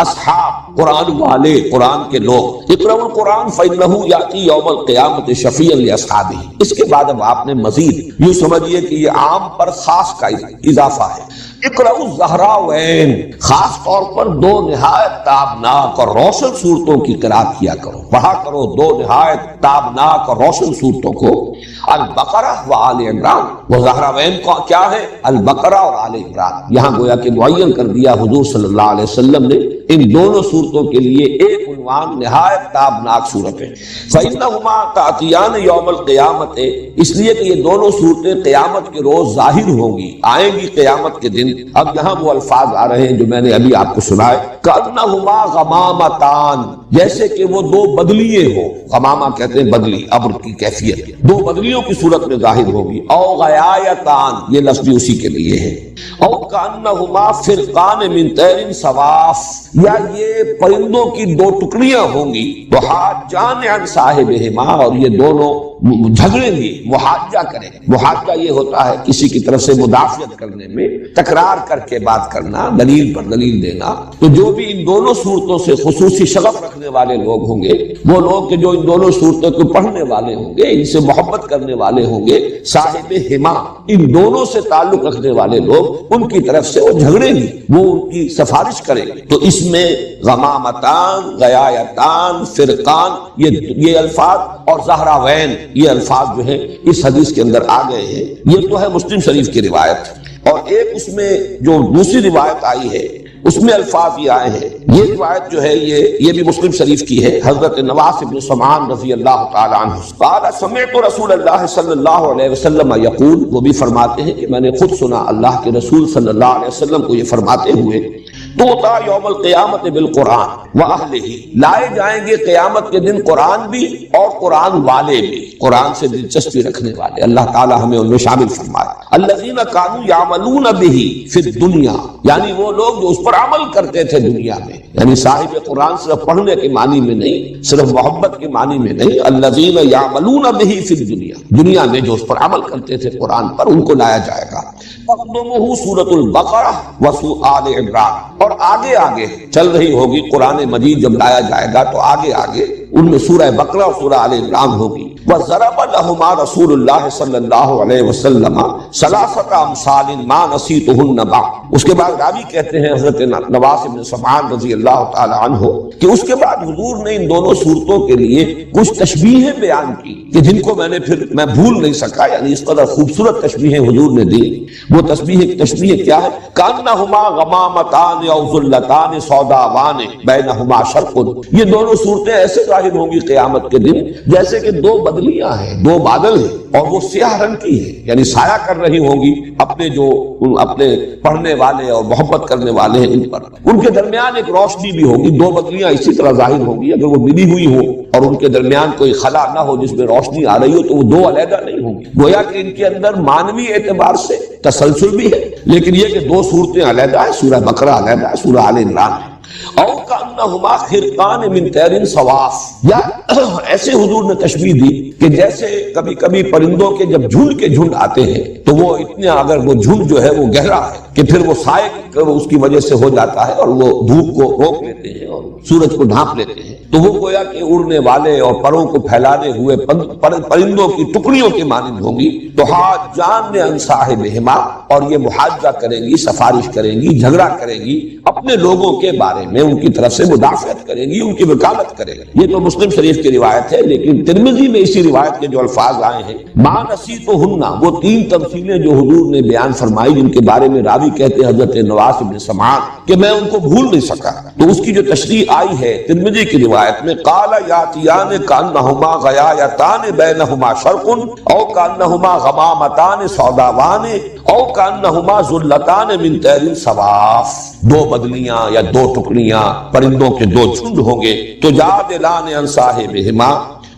اصحاب قرآن والے، قرآن کے لوگ، اقرأوا القرآن فإنه یأتی یوم القیامت شفیعا لأصحابہ۔ اس کے بعد اب آپ نے مزید یوں سمجھیے کہ یہ عام پر خاص کا اضافہ ہے۔ اقرأوا الزہراوین، خاص طور پر دو نہایت تابناک اور روشن صورتوں کی قرات کیا کرو، پڑھا کرو دو نہایت تابناک اور روشن صورتوں کو، البقرہ و آل عمران۔ وہ زہراوین کیا ہے؟ البقرہ اور آل عمران۔ یہاں گویا کہ معین کر دیا حضور صلی اللہ علیہ وسلم نے ان دونوں صورتوں کے لیے ایک عنوان نہایت تابناک صورت ہے۔ فإنہما تأتیان یوم القیامت، اس لیے کہ یہ دونوں صورتیں قیامت کے روز ظاہر ہوں گی، آئیں گی قیامت کے دن۔ اب یہاں وہ الفاظ آ رہے ہیں جو میں نے ابھی آپ کو سنائے، کأنہما غمامتان، جیسے کہ وہ دو بدلیے ہوں، غمامہ کہتے ہیں بدلی، ابر کی کیفیت، دو بدلیوں کی صورت میں ظاہر ہوگی۔ او غیایتان، یہ لفظ بھی اسی کے لیے ہے۔ او کأنہما فرقان من طیر صواف، یا یہ پرندوں کی دو ٹکڑیاں ہوں گی، وحاجان عن صاحبہما، اور یہ دونوں جھگڑیں گی، محاجہ کریں۔ محاجہ یہ ہوتا ہے کسی کی طرف سے مدافعت کرنے میں تکرار کر کے بات کرنا، دلیل پر دلیل دینا۔ تو جو بھی ان دونوں صورتوں سے خصوصی شغف رکھنے رکھنے والے لوگ ہوں گے، وہ لوگ کہ جو ان دونوں صورتوں کو پڑھنے والے ہوں گے، ان سے محبت کرنے والے ہوں گے، صاحب ہما، ان دونوں سے تعلق رکھنے والے لوگ، ان کی طرف سے وہ جھگڑیں گے، وہ ان کی سفارش کریں گے۔ تو اس میں غمامتان، غیایتان، فرقان، یہ الفاظ اور زہراوین، یہ الفاظ جو ہیں اس حدیث کے اندر آ گئے ہیں۔ یہ تو ہے مسلم شریف کی روایت، اور ایک اس میں جو دوسری روایت آئی ہے اس میں الفاظ یہ آئے ہیں۔ یہ روایت جو ہے یہ بھی مسلم شریف کی ہے، حضرت نواس بن سمعان رضی اللہ تعالی عنہ قال سمعت رسول اللہ صلی اللہ علیہ وسلم یقول، وہ بھی فرماتے ہیں کہ میں نے خود سنا اللہ کے رسول صلی اللہ علیہ وسلم کو یہ فرماتے ہوئے، توطا یوم القیامت بالقرآن واہلہ، لائے جائیں گے قیامت کے دن قرآن بھی اور قرآن والے بھی، قرآن سے دلچسپی رکھنے والے، اللہ تعالی ہمیں ان میں شامل فرمائے۔ الذین کانوا یعملون بہ فی الدنیا، یعنی وہ لوگ جو اس پر عمل کرتے تھے دنیا میں، یعنی صاحب قرآن صرف پڑھنے کے معنی میں نہیں، صرف محبت کے معنی میں نہیں، الذین یعملون بہ فی الدنیا، دنیا میں جو اس پر عمل کرتے تھے قرآن پر، ان کو لایا جائے گا۔ تقدمہ سورۃ البقرہ وآل عمران، اور آگے آگے چل رہی ہوگی قرآن مجید، جب لایا جائے گا تو آگے آگے ان میں سورہ بقرہ اور سورہ آل عمران ہوگی۔ وضرب لهما رسول اللہ صلی اللہ علیہ وسلم ثلاثۃ امثال ما نسیتهن بعد، اس کے بعد راوی کہتے ہیں حضرت نواس بن سمعان رضی اللہ تعالی عنہ کہ اس کے بعد حضور نے ان دونوں صورتوں کے لیے کچھ تشبیہیں بیان کی کہ جن کو میں بھول نہیں سکا، یعنی اس قدر خوبصورت تشبیہیں حضور نے دی۔ وہ تشبیہیں کیا ہے؟ کانہما غمامتان او ذلتان سوداوان بینہما شرق، یہ دونوں صورتیں ایسے ظاہر ہوں گی قیامت کے دن جیسے کہ دو بدلیاں ہیں، دو بادل ہیں، اور وہ سیاہ رنگ کی ہے، یعنی سایہ کر رہی ہوں گی اپنے پڑھنے والے اور محبت کرنے والے ہیں ان پر، ان کے درمیان ایک روشنی بھی ہوگی، دو بدلیاں اسی طرح ظاہر ہوں گی، اگر وہ ملی ہوئی ہو اور ان کے درمیان کوئی خلا نہ ہو جس میں روشنی آ رہی ہو تو وہ دو علیحدہ نہیں ہوں گی، گویا کہ ان کے اندر مانوی اعتبار سے تسلسل بھی ہے، لیکن یہ کہ دو صورتیں علیحدہ ہیں، سورہ بقرہ علیحدہ ہے، سورہ آل عمران ہے۔ او کانہما خرقان من طیر صواف، یا ایسے حضور نے تشبیہ دی کہ جیسے کبھی کبھی پرندوں کے جب جھنڈ کے جھنڈ آتے ہیں تو وہ اتنے، اگر وہ جھنڈ جو ہے وہ گہرا ہے کہ پھر وہ سائے اس کی وجہ سے ہو جاتا ہے اور وہ دھوپ کو روک لیتے ہیں اور سورج کو ڈھانپ لیتے ہیں، تو وہ گویا کہ اڑنے والے اور پروں کو پھیلانے ہوئے پرندوں کی ٹکڑیوں کے مانند ہوں گی۔ تو حاجان عن صاحبہما، اور یہ محاجہ کریں گی، سفارش کریں گی، جھگڑا کریں گی اپنے لوگوں کے بارے میں، ان کی طرف سے مدافعت کریں گی، ان کی وکالت کریں گی۔ یہ تو مسلم شریف کی روایت ہے، لیکن ترمذی میں اسی روایت کے جو الفاظ آئے ہیں، ما نسیتہن، وہ تین تمثیلیں جو حضور نے بیان فرمائی جن کے بارے میں راوی کہتے ہیں حضرت نواس بن سمعان کہ میں ان کو بھول نہیں سکا، تو اس کی جو تشریح آئی ہے ترمذی کی روایت میں، قال یاتیان کانہما غیایتان بینہما شرق او کانہما غمامتان سوداوان او کانہما ذلتان من طیر صواف، دو بدلیاں یا دو ٹکڑیاں پرندوں کے دو جھنڈ ہوں گے، تو جادلان عن صاحبہما،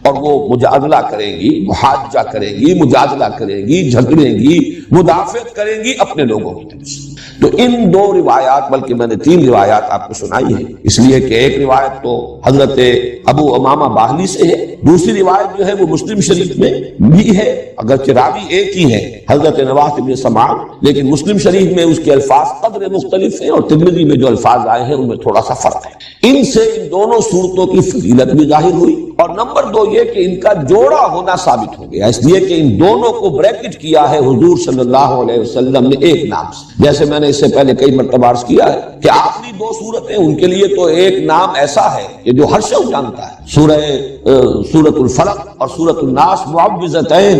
اور وہ مجادلہ کریں گی، محاجہ کریں گی، مجادلہ کریں گی، جھگڑیں گی، مدافعت کریں گی اپنے لوگوں کی طرف سے۔ تو ان دو روایات، بلکہ میں نے تین روایات آپ کو سنائی ہیں، اس لیے کہ ایک روایت تو حضرت ابو امامہ باہلی سے ہے، دوسری روایت جو ہے وہ مسلم شریف میں بھی ہے، اگرچہ راوی ایک ہی ہے حضرت نواس بن سمعان، لیکن مسلم شریف میں اس کے الفاظ قدر مختلف ہیں اور ترمذی میں جو الفاظ آئے ہیں ان میں تھوڑا سا فرق ہے۔ ان سے ان دونوں صورتوں کی فضیلت بھی ظاہر ہوئی، اور نمبر دو یہ کہ ان کا جوڑا ہونا ثابت ہو گیا، اس لیے کہ ان دونوں کو بریکٹ کیا ہے حضور صلی اللہ علیہ وسلم نے ایک نام سے، جیسے میں نے اس سے پہلے کئی مرتبہ عرض کیا ہے کہ آخری دو صورتیں ان کے لیے تو ایک نام ایسا ہے کہ جو ہر شخص جانتا ہے، سورۃ الفلق اور سورۃ الناس معوذتین،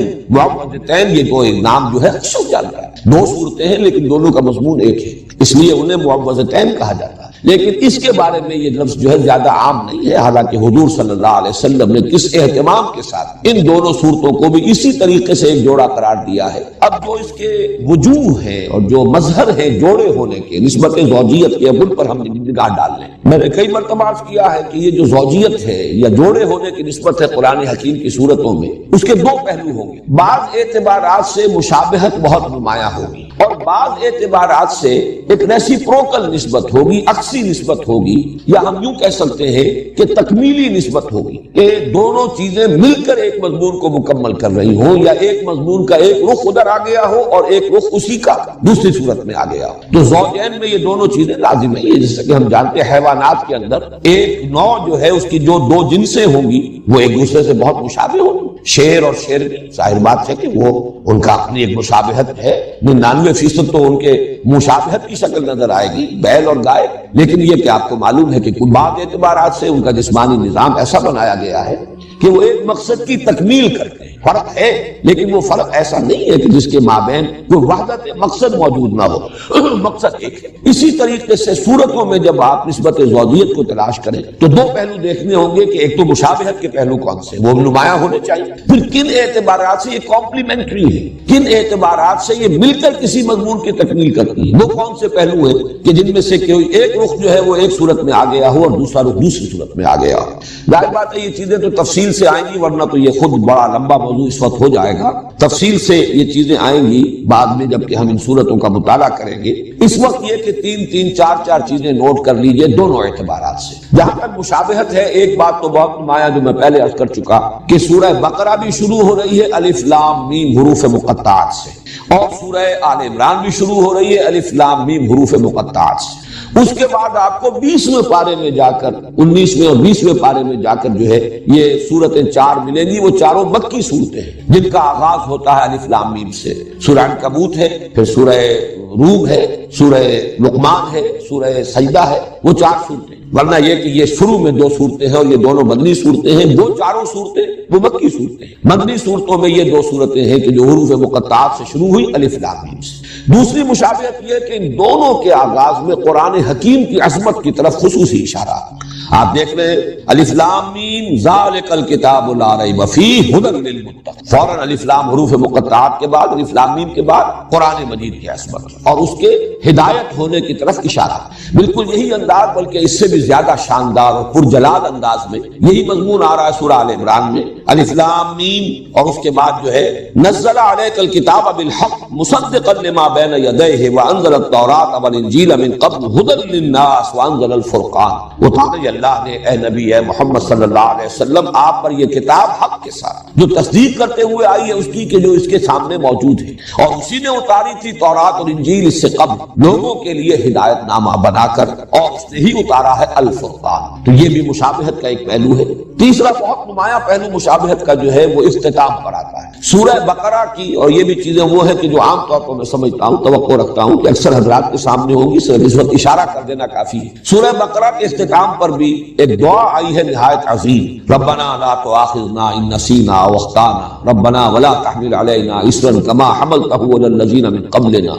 یہ دو نام جو ہے ہر شخص جانتا ہے، دو صورتیں ہیں لیکن دونوں کا مضمون ایک ہے، اس لیے انہیں معوذتین کہا جاتا ہے، لیکن اس کے بارے میں یہ لفظ جو ہے زیادہ عام نہیں ہے، حالانکہ حضور صلی اللہ علیہ وسلم نے کس اہتمام کے ساتھ ان دونوں صورتوں کو بھی اسی طریقے سے ایک جوڑا قرار دیا ہے۔ اب جو اس کے وجوہ ہیں اور جو مظہر ہیں جوڑے ہونے کے، نسبت زوجیت کے، ان پر ہم نگاہ ڈال لیں۔ میں نے کئی مرتبہ عرض کیا ہے کہ یہ جو زوجیت ہے یا جوڑے ہونے کی نسبت ہے قرآن حکیم کی صورتوں میں، اس کے دو پہلو ہوں گے، بعض اعتبارات سے مشابہت بہت نمایاں ہوگی اور بعض اعتبارات سے ایک ریسیپروکل نسبت ہوگی، عکسی نسبت ہوگی، یا ہم یوں کہہ سکتے ہیں کہ تکمیلی نسبت ہوگی کہ دونوں چیزیں مل کر ایک مضمون کو مکمل کر رہی ہوں، یا ایک مضمون کا ایک رخ ادھر آ گیا ہو اور ایک رخ اسی کا دوسری صورت میں آ گیا ہو۔ تو زوجین میں یہ دونوں چیزیں لازم ہیں، جیسا کہ ہم جانتے ہیں حیوانات کے اندر ایک نوع جو ہے اس کی جو دو جنسیں ہوں گی وہ ایک دوسرے سے بہت مشابہ ہوں گی۔ شیر اور شیرنی ظاہر بات ہے کہ وہ ان کا اپنی ایک مشابہت ہے، 99% تو ان کے مشابہت کی شکل نظر آئے گی، بیل اور گائے، لیکن یہ کہ آپ کو معلوم ہے کہ بعض اعتبارات سے ان کا جسمانی نظام ایسا بنایا گیا ہے کہ وہ ایک مقصد کی تکمیل کرتے ہیں۔ فرق ہے لیکن وہ فرق ایسا نہیں ہے کہ جس کے مابین کوئی وحدت مقصد موجود نہ ہو، مقصد ایک ہے۔ اسی طریقے سے صورتوں میں جب آپ نسبت زوجیت کو تلاش کریں تو دو پہلو دیکھنے ہوں گے کہ ایک تو مشابہت کے پہلو کون سے، وہ نمایاں ہونے چاہیے، پھر کن اعتبارات سے یہ کمپلیمنٹری ہے، کن اعتبارات سے یہ مل کر کسی مضمون کی تکمیل کرتی ہے، وہ کون سے پہلو ہیں کہ جن میں سے کوئی ایک رخ جو ہے وہ ایک صورت میں آ گیا ہو اور دوسرا رخ دوسری صورت میں آ گیا ہو۔ ظاہر بات ہے یہ چیزیں تو تفصیل سے آئیں گی، ورنہ تو یہ خود بڑا لمبا موضوع اس وقت ہو جائے گا۔ تفصیل سے یہ چیزیں آئیں گی بعد میں جب کہ ہم ان صورتوں کا مطالعہ کریں گے۔ اس وقت یہ کہ تین چار چیزیں نوٹ کر لیجئے دونوں اعتبارات سے۔ جہاں تک مشابہت ہے، ایک بات تو بہت نمایاں جو میں پہلے عرض کر چکا کہ سورہ بقرہ بھی شروع ہو رہی ہے الف لام میم حروف مقطعات سے، اور سورہ آل عمران بھی شروع ہو رہی ہے الف لام میم حروف مقطعات سے۔ اس کے بعد آپ کو 20ویں پارے میں جا کر 19ویں اور 20ویں پارے میں جا کر جو ہے یہ سورتیں چار ملیں گی، وہ چاروں مکی صورتیں ہیں جن کا آغاز ہوتا ہے الف لام میم سے۔ سورہ عنکبوت ہے، پھر سورہ روم ہے، سورہ لقمان ہے، سورہ سجدہ ہے، وہ چار صورتیں۔ ورنہ یہ کہ یہ شروع میں دو صورتیں ہیں اور یہ دونوں مدنی صورتیں ہیں، وہ چاروں صورتیں وہ مکی صورتیں ہیں۔ مدنی صورتوں میں یہ دو صورتیں ہیں کہ جو حروف مقطعات سے شروع ہوئی الف لام میم سے۔ دوسری مشابہت یہ کہ ان دونوں کے آغاز میں قرآن حکیم کی عظمت کی طرف خصوصی اشارہ۔ آپ دیکھ رہے الف لام میم ذالک الکتاب لا ریب فیہ ھدی للمتقین، فوراً الف لام حروف مقطعات کے بعد الف لام میم کے بعد قرآن مجید کی عظمت اور اس کے ہدایت ہونے کی طرف اشارہ۔ بالکل یہی انداز بلکہ اس سے بھی زیادہ شاندار اور پرجلال انداز میں یہی مضمون آ رہا ہے سورہ آل عمران میں، الف لام میم، اور اس کے بعد جو ہے نزل علیک الکتاب بالحق مصدقا لما بین یدیہ وانزل التوراۃ والانجیل من قبل ھدی للناس وانزل الفرقان۔ اتارے اللہ نے اے نبی اے محمد صلی اللہ علیہ وسلم آپ پر یہ کتاب حق کے ساتھ جو تصدیق کرتے ہوئے آئی ہے اس کی کہ جو اس کے سامنے موجود ہے، اور اسی نے اتاری تھی تورات اور انجیل اس سے قبل لوگوں کے لیے ہدایت نامہ بنا کر، اور اس نے ہی اتارا ہے الفرقان۔ تو یہ بھی مشابہت کا ایک پہلو ہے۔ تیسرا بہت نمایاں پہلو مشابہت کا جو ہے وہ اختتام پر آتا ہے سورہ بقرہ کی، اور یہ بھی چیزیں وہ ہے کہ جو عام طور پر میں سمجھتا ہوں، توقع رکھتا ہوں کہ اکثر حضرات کے سامنے ہوگی، صرف اس وقت اشارہ کر دینا کافی ہے۔ سورہ بقرہ کے اختتام پر بھی ایک دعا آئی ہے نہایت عظیم، ربنا لا تؤاخذنا ان نسینا او اخطانا ربنا ولا تحمل علینا اصرا کما حملته علی الذین من قبلنا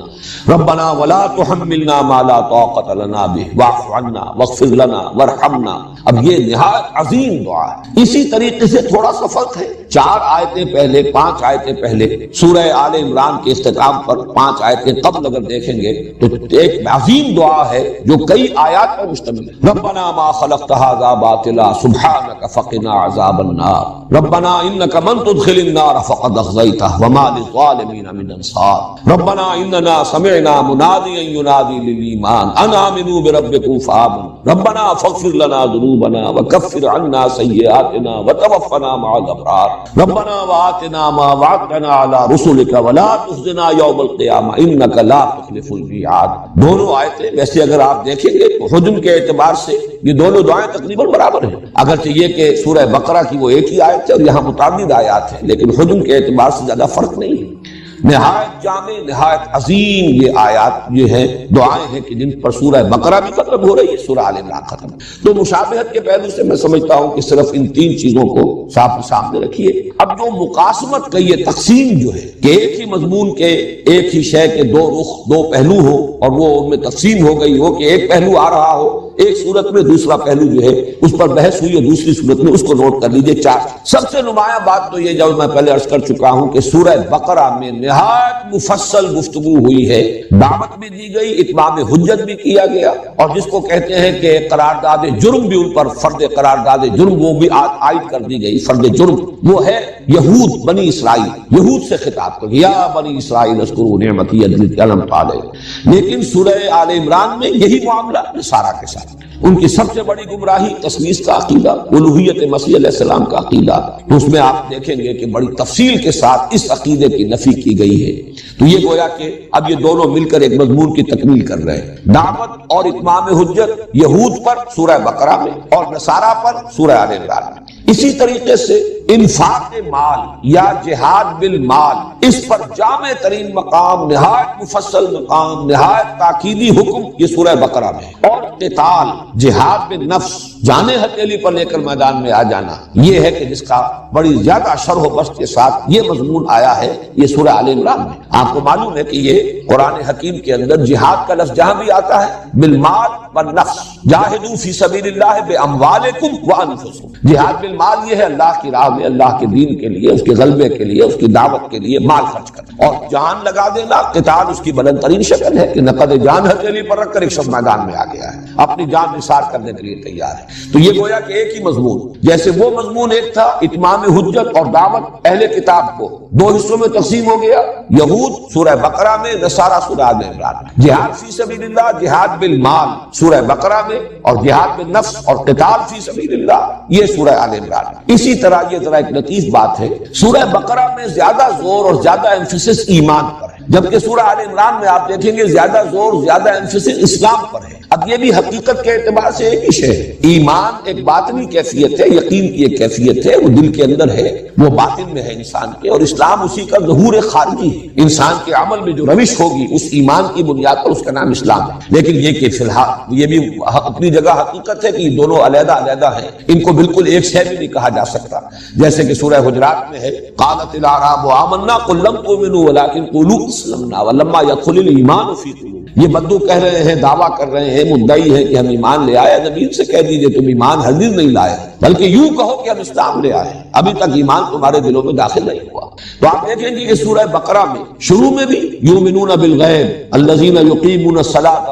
ربنا ولا تحملنا ما لا طاقت لنا به واعف عنا واغفر لنا وارحمنا۔ اب یہ نہایت عظیم دعا ہے۔ اسی طریقے سے تھوڑا سا فرق ہے، 4 آیتیں پہلے 5 آیتیں پہلے سورہ آل عمران کے اختتام پر 5 آیتیں قبل اگر دیکھیں گے تو ایک عظیم دعا ہے جو کئی آیات پر مشتمل ہے۔ ربنا ما خلقت هذا باطلا سبحانك فقنا عذاب النار ربنا انك من تدخل النار فقد اخزيته وما للظالمين من انصار ربنا اننا سمعنا مناديا ينادي للايمان ان امنوا بربكم فآمنوا ربنا فاغفر لنا ذنوبنا وكفر عنا سيئاتنا وتوفنا مع الابرار ربنا وآتنا ما وعدتنا على رسلك ولا تخزنا يوم القيامة انك لا تخلف الميعاد۔ دونوں آیتیں ویسے اگر آپ دیکھیں گے تو حجم کے اعتبار سے یہ دونوں دعائیں تقریباً برابر ہیں، اگرچہ یہ کہ سورہ بقرہ کی وہ ایک ہی آیت ہے اور یہاں متعدد آیات ہیں، لیکن حجم کے اعتبار سے زیادہ فرق نہیں ہے۔ نہایت جامع نہایت عظیم یہ آیات یہ ہیں، دعائیں ہیں کہ جن پر سورہ بقرہ بھی ختم ہو رہی ہے، سورہ آل عمران ختم۔ تو مشابہت کے پہلو سے میں سمجھتا ہوں کہ صرف ان 3 چیزوں کو صاف سامنے رکھیے۔ اب جو مقاسمت کا یہ تقسیم جو ہے کہ ایک ہی مضمون کے ایک ہی شے کے 2 رخ 2 پہلو ہو اور وہ ان میں تقسیم ہو گئی ہو کہ ایک پہلو آ رہا ہو ایک صورت میں، دوسرا پہلو جو ہے اس پر بحث ہوئی ہے دوسری صورت میں، اس کو نوٹ کر لیجئے 4۔ سب سے نمایاں بات تو یہ جو میں پہلے عرض کر چکا ہوں کہ سورہ بقرہ میں نہایت مفصل گفتگو ہوئی ہے، دعوت بھی دی گئی، اتمام حجت بھی کیا گیا، اور جس کو کہتے ہیں کہ قرارداد جرم بھی ان پر فرض قرارداد جرم وہ بھی عائد کر دی گئی، فرض جرم وہ ہے یہود، بنی اسرائیل، یہود سے خطاب کر یا بنی اسرائیل اذکروا نعمتی التي انعمت علیکم۔ لیکن سورہ آل عمران میں یہی معاملہ نصارہ کے ساتھ، ان کی سب سے بڑی گمراہی تثلیث کا عقیدہ، الوہیت مسیح علیہ السلام کا عقیدہ، تو اس میں آپ دیکھیں گے کہ بڑی تفصیل کے ساتھ اس عقیدے کی نفی کی گئی ہے۔ تو یہ گویا کہ اب یہ دونوں مل کر ایک مضمون کی تکمیل کر رہے ہیں، دعوت اور اتمام حجت یہود پر سورہ بقرہ میں اور نصارہ پر سورہ آل عمران میں۔ اسی طریقے سے انفاق مال یا جہاد بالمال، اس پر جامع ترین مقام، نہایت مفصل مقام، نہایت تاکیدی حکم یہ سورہ بقرہ میں، اور قتال، جہاد بالنفس، جانے ہتھیلی پر لے کر میدان میں آ جانا، یہ ہے کہ جس کا بڑی زیادہ شرح و بسط کے ساتھ یہ مضمون آیا ہے یہ سورہ آل عمران میں۔ آپ کو معلوم ہے کہ یہ قرآن حکیم کے اندر جہاد کا لفظ جہاں بھی آتا ہے بالمال والنفس، جاہدوا فی سبیل اللہ باموالکم وانفسکم، جہاد بالمال یہ ہے اللہ کی راہ میں، اللہ کے دین کے لیے، اس کے غلبے کے لیے، اس کی دعوت کے لیے مال خرچ کرنا، اور جان لگا دینا، قتال اس کی بلند ترین شکل ہے کہ نقد جان ہتھیلی پر رکھ کر ایک شخص میدان میں آ گیا ہے، اپنی جان نثار کرنے کے لیے تیار ہے۔ تو یہ گویا کہ ایک ہی مضمون، جیسے وہ مضمون ایک تھا اتمام حجت اور دعوت اہل کتاب کو، دو حصوں میں تقسیم ہو گیا، یہود سورہ بقرہ میں، نصارہ سورہ آل عمران میں، جہاد فی سبیل اللہ، جہاد بالمال سورہ بقرہ میں، اور جہاد بالنفس اور قتال فی سبیل اللہ یہ سورہ آل عمران میں۔ اسی طرح یہ ذرا ایک لطیف بات ہے، سورہ بقرہ میں زیادہ زور اور زیادہ ایمفیسس ایمان پر ہے، جبکہ سورہ آل عمران میں آپ دیکھیں گے زیادہ زور، زیادہ ایمفیسس اسلام پر ہے۔ اب یہ بھی حقیقت کے اعتبار سے ایک ہی شے ہے، ایمان ایک باطنی کیفیت ہے، یقین کی ایک کیفیت ہے، وہ دل کے اندر ہے، وہ باطن میں ہے انسان کے، اور اسلام اسی کا ظہور خارجی ہے۔ انسان کے عمل میں جو روش ہوگی اس ایمان کی بنیاد پر اس کا نام اسلام ہے۔ لیکن یہ کہ فی الحال یہ بھی اپنی جگہ حقیقت ہے کہ یہ دونوں علیحدہ علیحدہ ہیں، ان کو بالکل ایک شے بھی نہیں کہا جا سکتا، جیسے کہ سورہ حجرات میں ہے قالت الاعراب آمنا قل لم تؤمنوا ولكن قولوا اسلمنا ولما يدخل الايمان في قلوبكم۔ یہ بدو کہہ رہے ہیں، دعویٰ کر رہے ہیں، مدعی ہے کہ ہم ایمان لے آئے، نبی سے کہہ دیجئے تم ایمان ہرگز نہیں لائے، بلکہ یوں کہو کہ ہم اسلام لے آئے، ابھی تک ایمان تمہارے دلوں میں داخل نہیں ہوا۔ تو آپ دیکھیں گے کہ سورہ بقرہ میں شروع میں بھی یؤمنون بالغیب الذین یقیمون الصلاۃ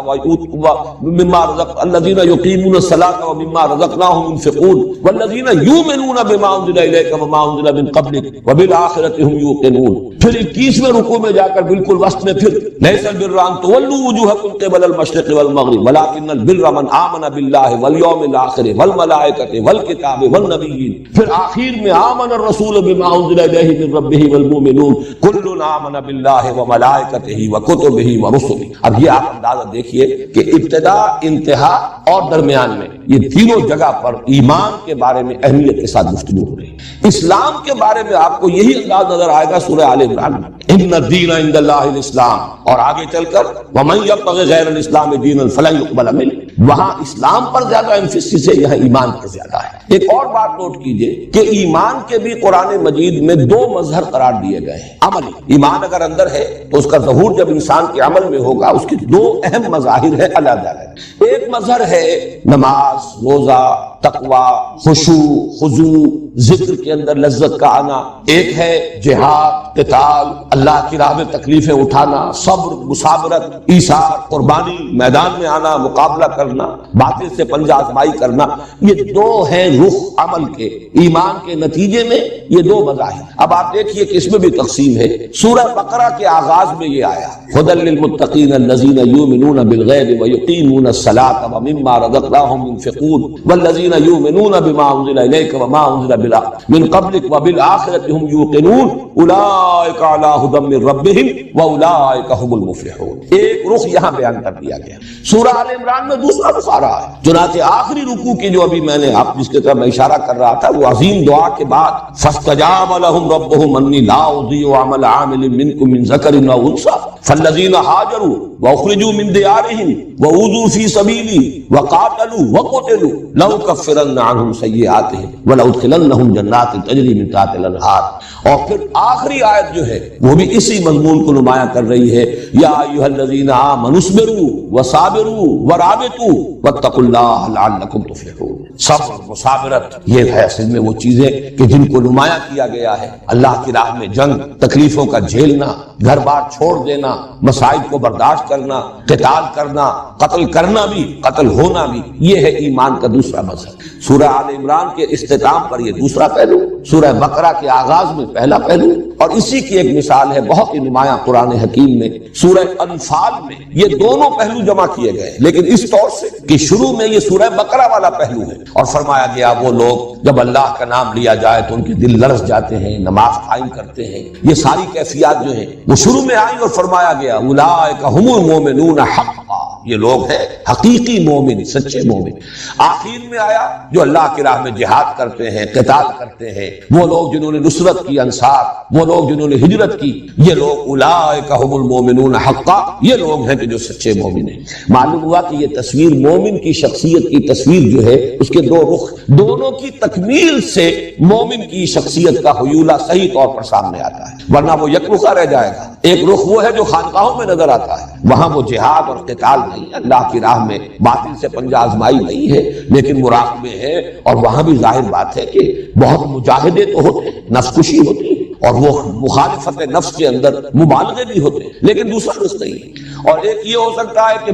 ومما رزقناہم ينفقون والذین یؤمنون بما انزل الیک وما انزل من قبلک وبالآخرۃ ہم یوقنون۔ پھر 21ویں رکوع میں جا کر بالکل وسط میں پھر لیس البر ان تولوا وجوہکم قبل المشرق والمغرب ولکن البر من آمن باللہ والیوم الآخر والملائکۃ والکتاب والنبیین۔ پھر آخر میں آمن الرسول بما انزل الیہ من ربہ والمؤمنون کل آمن باللہ وملائکتہ وکتبہ ورسلہ۔ اب یہ آپ اندازہ دیکھیے کہ ابتدا، انتہا اور درمیان میں یہ تینوں جگہ پر ایمان کے بارے میں اہمیت کے ساتھ گفتگو ہو رہی ہے۔ اسلام کے بارے میں آپ کو یہی انداز نظر آئے گا سورہ آل عمران میں، ان الدین عند اللہ الاسلام، اور آگے چل کر ومن یبتغ غیر الاسلام دینا فلن یقبل منہ۔ وہاں اسلام پر زیادہ ایمفیسس ہے، یہاں ایمان پر زیادہ ہے۔ ایک اور بات نوٹ کیجئے کہ ایمان کے بھی قرآن مجید میں دو مظہر قرار دیے گئے ہیں عملی۔ ایمان اگر اندر ہے تو اس کا ظہور جب انسان کے عمل میں ہوگا، اس کی دو اہم مظاہر ہیں علیحدہ علیحدہ۔ ایک مظہر ہے نماز، روزہ، تقوی، خشوع، خضوع، ذکر کے اندر لذت کا آنا۔ ایک ہے جہاد، قتال، اللہ کی راہ میں تکلیفیں اٹھانا، صبر، مصابرت، ایثار، قربانی، میدان میں آنا، مقابلہ کرنا، باطل سے پنجہ آزمائی کرنا۔ یہ دو ہیں رخ عمل کے، ایمان کے نتیجے میں یہ دو مظاہر۔ اب آپ دیکھیے کہ اس میں بھی تقسیم ہے۔ سورہ بقرہ کے آغاز میں یہ آیا ھدی للمتقین الذین یؤمنون بالغیب ویقیمون الصلاۃ ومما رزقناہم ينفقون والذین یؤمنون بما انزل الیک وما انزل من قبلک وبالآخرۃ ہم یوقنون اولئک علی ھدی من ربہم واولئک هم المفلحون۔ ایک رخ یہاں بیان کر دیا گیا۔ سورہ آل عمران میں دوسرا رخ آ رہا ہے، چنانچہ آخری رکوع کی جو ابھی میں نے آپ جس کی طرف میں اشارہ کر رہا تھا، وہ عظیم دعا کے بعد فاستجاب لهم ربهم انی لا اضیع عمل عامل منکم من ذکر او انثى فالذین هاجروا واخرجوا من دیارهم واوذوا فی سبیلی وقاتلوا وقتلوا لأکفرن عنهم سیئاتهم ولأدخلنهم جنات تجری من تحتها الانہار۔ اور پھر آخری آیت جو ہے وہ بھی اسی مضمون کو نمایاں کر رہی ہے، یا ایھا الذین آمنوا اصبروا وصابروا ورابطوا واتقوا اللہ لعلکم تفلحون۔ صبر، مصابرت، یہ ہے اصل میں وہ چیزیں کہ جن کو نمایاں کیا گیا ہے۔ اللہ کی راہ میں جنگ، تکلیفوں کا جھیلنا، گھر بار چھوڑ دینا، مسائل کو برداشت کرنا، قتال کرنا، قتل کرنا بھی، قتل ہونا بھی، یہ ہے ایمان کا دوسرا مظہر۔ سورہ آل عمران کے اختتام پر یہ دوسرا پہلو، سورہ بقرہ کے آغاز میں پہلا پہلو، اور اسی کی ایک مثال ہے بہت ہی نمایاں قرآن حکیم میں سورہ انفال میں یہ دونوں پہلو جمع کیے گئے، لیکن اس طور سے کہ شروع میں یہ سورہ بقرہ والا پہلو ہے، اور فرمایا گیا وہ لوگ جب اللہ کا نام لیا جائے تو ان کے دل لرز جاتے ہیں، نماز قائم کرتے ہیں، یہ ساری کیفیات جو ہیں وہ شروع میں آئی، اور فرمایا گیا اولئک ھم المؤمنون حقا، یہ لوگ ہیں حقیقی مومن، سچے مومن۔ آخر میں آیا جو اللہ کی راہ میں جہاد کرتے ہیں، قتال کرتے ہیں، وہ لوگ جنہوں نے نصرت کی، انصار، وہ لوگ جنہوں نے ہجرت کی، یہ لوگ اولئک ھم المؤمنون حقا، یہ لوگ ہیں کہ جو سچے مومن ہیں۔ معلوم ہوا کہ یہ تصویر مومن کی شخصیت کی تصویر جو ہے اس کے دو رخ، دونوں کی تکمیل سے مومن کی شخصیت کا حیولہ صحیح طور پر سامنے آتا ہے، ورنہ وہ یک رخا رہ جائے گا۔ ایک رخ وہ ہے جو خانقاہوں میں نظر آتا ہے، وہاں وہ جہاد اور قتال نہیں، اللہ کی راہ میں باطل سے پنجہ آزمائی نہیں ہے، لیکن مراقبے ہے، اور وہاں بھی ظاہر بات ہے کہ بہت مجاہدے تو ہوتے ہیں، نفس کشی ہوتی ہے، اور وہ مخالفت نفس کے اندر مبالغے بھی ہوتے ہیں، لیکن دوسرا رخ نہیں ہے۔ اور ایک یہ ہو سکتا ہے کہ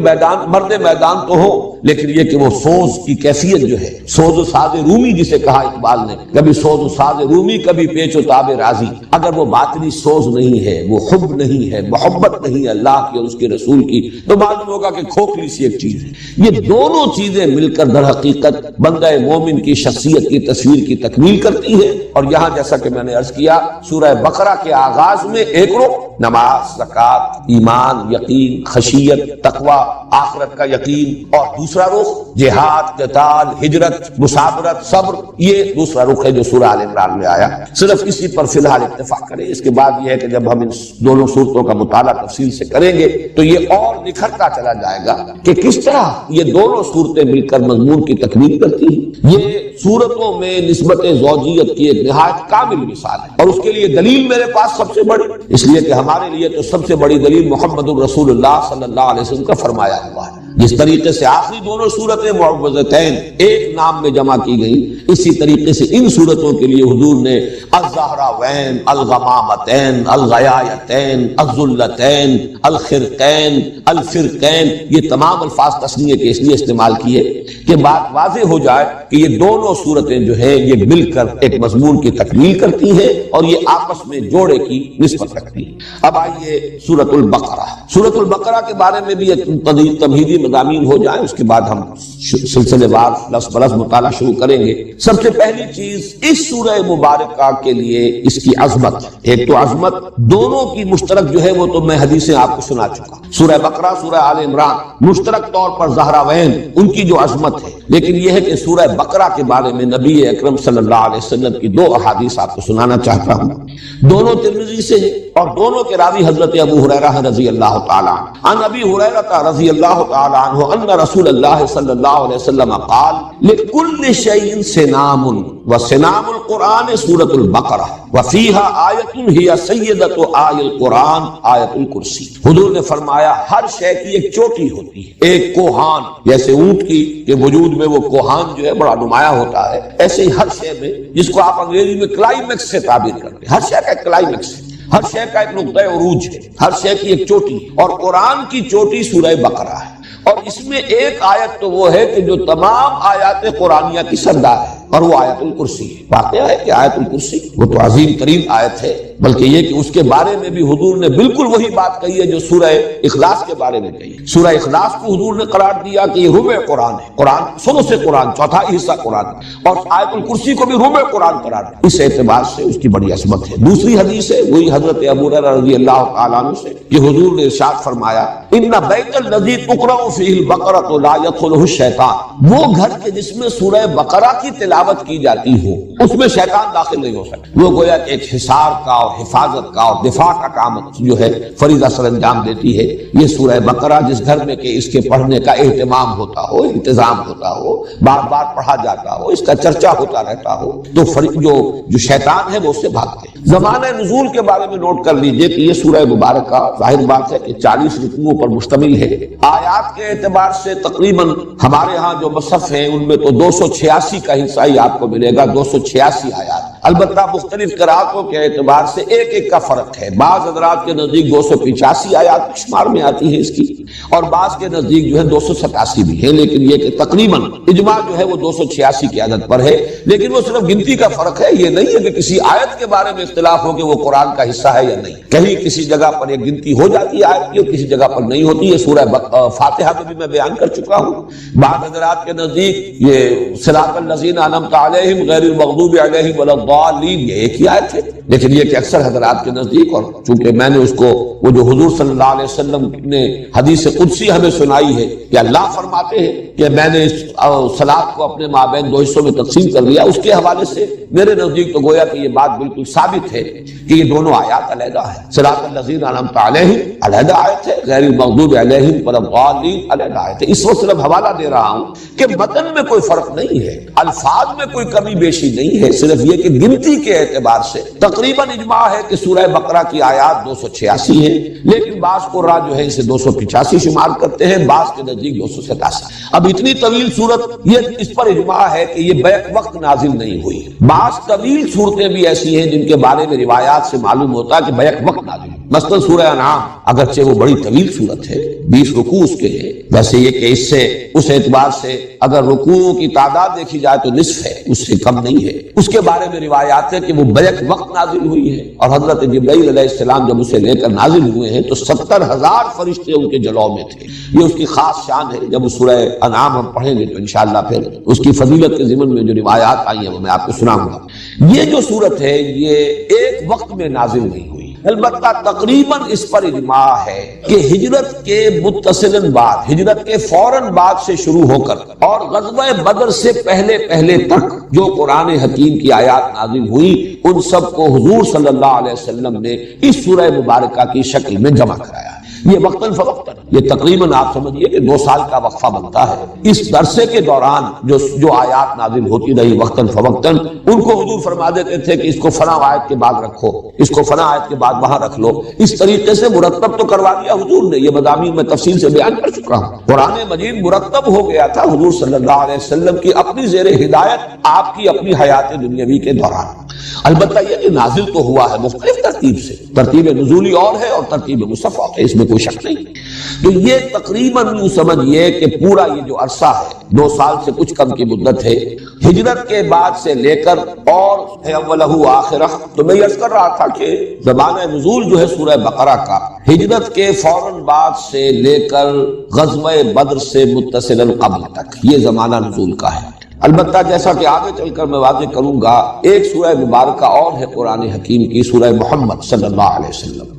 مرد میدان تو ہو، لیکن یہ کہ وہ سوز کی کیفیت جو ہے، سوز و ساز رومی جسے کہا اقبال نے، کبھی سوز و ساز رومی، کبھی پیچ و تاب راضی، اگر وہ باطنی سوز نہیں ہے، وہ حب نہیں ہے، محبت نہیں ہے اللہ کی اور اس کے رسول کی، تو معلوم ہوگا کہ کھوکھلی سی ایک چیز ہے۔ یہ دونوں چیزیں مل کر در حقیقت بندہ مومن کی شخصیت کی تصویر کی تکمیل کرتی ہے۔ اور یہاں جیسا کہ میں نے عرض کیا، سورہ بقرہ کے آغاز میں ایک رخ نماز، زکوٰۃ، ایمان، یقین، خشیت، تقوی، آخرت کا یقین، اور دوسرا رخ جہاد، قتال، ہجرت، مصابرت، صبر، یہ دوسرا رخ ہے جو سورہ آل عمران میں آیا۔ صرف اسی پر فی الحال اتفاق کریں، اس کے بعد یہ ہے کہ جب ہم ان دونوں صورتوں کا مطالعہ تفصیل سے کریں گے تو یہ اور نکھرتا چلا جائے گا کہ کس طرح یہ دونوں صورتیں مل کر مضمون کی تکمیل کرتی ہیں۔ یہ صورتوں میں نسبت زوجیت کی ایک نہایت کامل مثال ہے، اور اس کے لیے دلیل میرے پاس سب سے بڑی، اس لیے کہ ہمارے لیے تو سب سے بڑی دلیل محمد الرسول اللہ صلی اللہ علیہ وسلم کا فرمایا ہوا ہے۔ جس طریقے سے آخری دونوں صورتیں معوذتین ایک نام میں جمع کی گئی، اسی طریقے سے ان صورتوں کے لیے حضور نے الزہراوین، الغمامتین، الغیایتین، الذلتین، الخرقین، الفرقین، یہ تمام الفاظ تثنیے کے اس لیے استعمال کیے کہ بات واضح ہو جائے کہ یہ دونوں صورتیں جو ہیں یہ مل کر ایک مضمون کی تکمیل کرتی ہیں اور یہ آپس میں جوڑے کی نسبت رکھتی ہیں۔ اب آئیے سورۃ البقرہ۔ سورۃ البقرہ کے بارے میں بھی تمہیدی مضامین ہو جائیں، اس کے بعد ہم سلسلے وار لفظ بلفظ مطالعہ شروع کریں گے۔ سب سے پہلی چیز اس سورہ مبارکہ کے لیے اس کی عظمت، ایک تو عظمت دونوں کی مشترک جو ہے وہ تو میں حدیثیں آپ کو سنا چکا، سورہ بقرہ، سورہ آل عمران مشترک طور پر زہراوین ان کی جو عظمت ہے، لیکن یہ ہے کہ سورہ بقرہ کے بارے میں نبی اکرم صلی اللہ علیہ وسلم کی دو احادیث آپ کو سنانا چاہتا ہوں۔ دونوں ترمذی سے ہیں اور دونوں کے راوی حضرت ابو ہریرہ رضی اللہ تعالی عنہ۔ عن ابی ہریرہ رضی اللہ تعالی عنہ ان رسول اللہ صلی اللہ علیہ وسلم قال لكل شيء سنام وسنام القرآن سورۃ البقرہ وفيها آیۃ هي سیدۃ آی القرآن آیۃ الکرسی۔ حضور نے فرمایا ہر شے کی ایک چوٹی ہوتی ہے، ایک کوہان، جیسے اونٹ کی کہ وجود میں وہ کوہان جو ہے بڑا نمایاں ہوتا ہے، ایسے ہی ہر شے میں، جس کو آپ انگریزی میں کلائمیکس سے تعبیر کرتے ہیں، ہر شے کا ایک کلائمیکس ہے، ہر شے کا ایک نقطہ عروج ہے، ہر شے کی ایک چوٹی، اور قرآن کی چوٹی سورہ بقرہ ہے۔ اور اس میں ایک آیت تو وہ ہے کہ جو تمام آیات قرآنیہ کی سردار ہے، اور وہ آیت الکرسی ہے۔ واقعہ ہے کہ آیت الکرسی وہ تو عظیم ترین آیت ہے، بلکہ یہ کہ اس کے بارے میں بھی حضور نے بالکل وہی بات کہی ہے جو سورہ اخلاص کے بارے میں کہی ہے۔ سورہ اخلاص کو حضور نے قرار دیا کہ یہ ربع قرآن ہے، قرآن ثلث قرآن، چوتھائی حصہ قرآن، اور آیت الکرسی کو بھی ربع قرآن قرار دیا۔ اس اعتبار سے اس کی بڑی عظمت ہے۔ دوسری حدیث ہے وہی حضرت ابو ہریرہ رضی اللہ تعالیٰ عنہ سے کہ حضور نے ارشاد فرمایا ان بیت الذی تقرأ فیہ البقرۃ لا یدخلہ الشیطان، وہ گھر کے جس میں سورہ بقرہ کی تلاوت کی جاتی ہو اس میں شیطان داخل نہیں ہو سکتا۔ وہ گویا کہ ایک حصار کا اور حفاظت کا اور دفاع کا کام جو ہے فریضہ سر انجام دیتی ہے یہ سورہ بقرہ، جس گھر میں کہ اس کے پڑھنے کا اہتمام ہوتا ہو، انتظام ہوتا ہو، بار بار پڑھا جاتا ہو، اس کا چرچا ہوتا رہتا ہو، تو جو شیطان ہے وہ اس سے بھاگتے ہیں۔ زمانہ نزول کے بارے میں نوٹ کر لیجئے کہ یہ سورہ مبارکہ ظاہر بات ہے کہ 40 رکوعوں پر مشتمل ہے۔ آیات کے اعتبار سے تقریباً ہمارے ہاں جو مصحف ہیں ان میں تو 286 کا حصہ ہی آپ کو ملے گا، 286 آیات۔ البتہ مختلف قراءتوں کے اعتبار سے ایک ایک کا فرق ہے، بعض حضرات کے نزدیک 285 آیات شمار میں آتی ہے اس کی، اور بعض کے نزدیک جو ہے 287 بھی ہے، لیکن یہ کہ تقریباً اجماع جو ہے وہ 286 کی عدد پر ہے۔ لیکن وہ صرف گنتی کا فرق ہے، یہ نہیں ہے کہ کسی آیت کے بارے میں اختلاف ہو کہ وہ قرآن کا حصہ ہے یا نہیں۔ کہیں کسی جگہ پر ایک گنتی ہو جاتی ہے آیت کی اور کسی جگہ پر نہیں ہوتی۔ یہ سورہ فاتحہ میں بھی میں بیان کر چکا ہوں۔ بعض حضرات کے نزدیک یہ صراط الذین انعمت علیہم غیر المغضوب علیہم ولا الضالین یہ ایک ہی آیت ہے، لیکن یہ کہ اکثر حضرات کے نزدیک، اور چونکہ میں نے اس کو وہ جو حضور صلی اللہ علیہ وسلم نے حدیث قدسی ہمیں سنائی ہے کہ اللہ فرماتے ہیں کہ میں نے صلاۃ کو اپنے مابین 2 حصوں میں تقسیم کر لیا، اس کے حوالے سے میرے نزدیک تو گویا کہ یہ بات بالکل ثابت ہے کہ یہ دونوں آیات علیحدہ ہیں۔ صراط الذین انعمت علیہم علیحدہ آیت ہے، غیر المغضوب علیہم ولا الضالین علیحدہ آیت ہے۔ اس وقت صرف حوالہ دے رہا ہوں کہ متن میں کوئی فرق نہیں ہے، الفاظ میں کوئی کمی بیشی نہیں ہے، صرف یہ کہ گنتی کے اعتبار سے تقریباً اجماع ہے کہ سورہ بقرہ کی آیات 286 ہیں، لیکن بعض قراء جو ہے اسے 285 شمار کرتے ہیں، بعض کے نزدیک 287۔ اب اتنی طویل صورت یہ اس پر اجماع ہے کہ یہ بیک وقت نازل نہیں ہوئی۔ بعض طویل صورتیں بھی ایسی ہیں جن کے بارے میں روایات سے معلوم ہوتا ہے کہ بیک وقت نازل ہوئی۔ مثلا سورہ انعام اگرچہ وہ بڑی طویل صورت ہے، 20 رکوع اس کے ہیں، ویسے یہ کہ اس سے اس اعتبار سے اگر رکوعوں کی تعداد دیکھی جائے تو نصف ہے، اس سے کم نہیں ہے۔ اس کے بارے میں روایات ہے کہ وہ بیک وقت نازل ہوئی ہے، اور حضرت جبرائیل علیہ السلام جب اسے لے کر نازل ہوئے ہیں تو 70,000 فرشتے ان کے جلو میں تھے۔ یہ اس کی خاص شان ہے، جب سورہ انعام ہم پڑھیں گے تو انشاءاللہ پھر اس کی فضیلت کے ضمن میں جو روایات آئی ہیں وہ میں آپ کو سناؤں گا۔ یہ جو صورت ہے یہ ایک وقت میں نازل نہیں ہوئی، البتہ تقریباً اس پر اجماع ہے کہ ہجرت کے متصلاً بعد، ہجرت کے فوراً بعد سے شروع ہو کر اور غزوہ بدر سے پہلے تک جو قرآن حکیم کی آیات نازل ہوئی ان سب کو حضور صلی اللہ علیہ وسلم نے اس سورہ مبارکہ کی شکل میں جمع کرایا۔ یہ وقتاً فوقتاً، یہ تقریباً آپ سمجھیے کہ 2 سال کا وقفہ بنتا ہے۔ اس عرصے کے دوران جو آیات نازل ہوتی رہی وقتاً فوقتاً، ان کو حضور فرما دیتے تھے کہ اس کو فلاں آیت کے بعد رکھو، اس کو فلاں آیت کے بعد وہاں رکھ لو۔ اس طریقے سے مرتب تو کروا دیا حضور نے، یہ مضامین میں تفصیل سے بیان کر چکا ہوں۔ قرآن مجید مرتب ہو گیا تھا حضور صلی اللہ علیہ وسلم کی اپنی زیر ہدایت آپ کی اپنی حیات دنیاوی کے دوران۔ البتہ یہ کہ نازل تو ہوا ہے مختلف ترتیب سے، ترتیب نزولی اور ہے اور ترتیب مصحف ہے، اس میں کوئی شک نہیں۔ تو یہ تقریباً یوں سمجھیے کہ پورا یہ جو عرصہ ہے 2 سال سے کچھ کم کی مدت ہے، ہجرت کے بعد سے لے کر اور اولہ آخرہ۔ تو میں عرض کر رہا تھا کہ زمانہ نزول جو ہے سورہ بقرہ کا ہجرت کے فوراً بعد سے لے کر غزوہ بدر سے متصلاً قبل تک یہ زمانہ نزول کا ہے۔ البتہ جیسا کہ آگے چل کر میں واضح کروں گا، ایک سورہ مبارکہ اور ہے قرآن حکیم کی، سورہ محمد صلی اللہ علیہ وسلم۔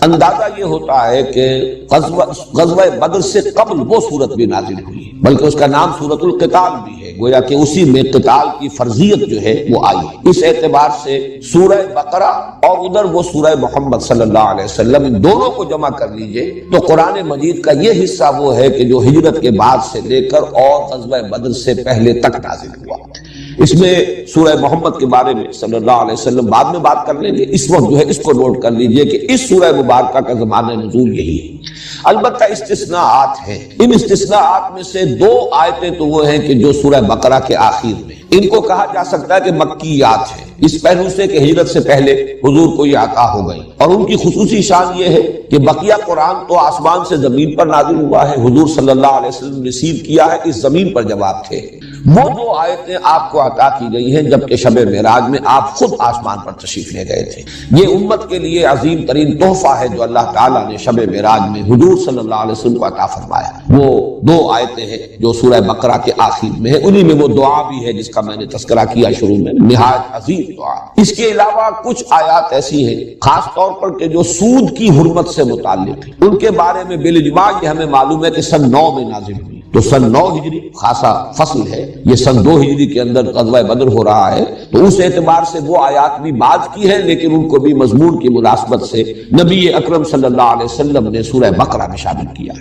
اندازہ یہ ہوتا ہے کہ غزوہ بدر سے قبل وہ صورت بھی نازل ہوئی ہے، بلکہ اس کا نام سورۃ القتال بھی ہے، گویا کہ اسی میں قتال کی فرضیت جو ہے وہ آئی ہے۔ اس اعتبار سے سورہ بقرہ اور ادھر وہ سورہ محمد صلی اللہ علیہ وسلم، ان دونوں کو جمع کر لیجئے تو قرآن مجید کا یہ حصہ وہ ہے کہ جو ہجرت کے بعد سے لے کر اور غزوہ بدر سے پہلے تک نازل ہوا۔ اس میں سورہ محمد کے بارے میں صلی اللہ علیہ وسلم بعد میں بات کر لیں گے، اس وقت جو ہے اس کو نوٹ کر لیجئے کہ اس سورہ مبارکہ کا زمانہ نزول یہی ہے۔ البتہ استثناءات ہیں، ان استثناءات میں سے 2 آیتیں تو وہ ہیں کہ جو سورہ بقرہ کے آخر میں، ان کو کہا جا سکتا ہے کہ مکیات ہیں، اس پہلو سے کہ ہجرت سے پہلے حضور کو یہ عطا ہو گئی، اور ان کی خصوصی شان یہ ہے کہ بقیہ قرآن تو آسمان سے زمین پر نازل ہوا ہے، حضور صلی اللہ علیہ وسلم ریسیو کیا ہے، اس زمین پر جواب تھے۔ وہ 2 آیتیں آپ کو عطا کی گئی ہیں جبکہ شب معراج میں آپ خود آسمان پر تشریف لے گئے تھے۔ یہ امت کے لیے عظیم ترین تحفہ ہے جو اللہ تعالیٰ نے شب معراج میں حضور صلی اللہ علیہ وسلم کو عطا فرمایا۔ وہ 2 آیتیں ہیں جو سورہ بقرہ کے آخر میں ہے، انہی میں وہ دعا بھی ہے جس کا میں نے تذکرہ کیا شروع میں، نہایت عظیم دعا۔ اس کے علاوہ کچھ آیات ایسی ہیں خاص طور پر کہ جو سود کی حرمت سے متعلق ہیں، ان کے بارے میں بالاجماع یہ ہمیں معلوم ہے کہ سن 9 میں نازل ہوئی۔ تو سن 9 ہجری خاصا فصل ہے، یہ سن 2 ہجری کے اندر غزوہ بدر ہو رہا ہے، تو اس اعتبار سے وہ آیات بھی بعد کی ہیں، لیکن ان کو بھی مضمون کی مناسبت سے نبی اکرم صلی اللہ علیہ وسلم نے سورہ بقرہ میں شامل کیا ہے۔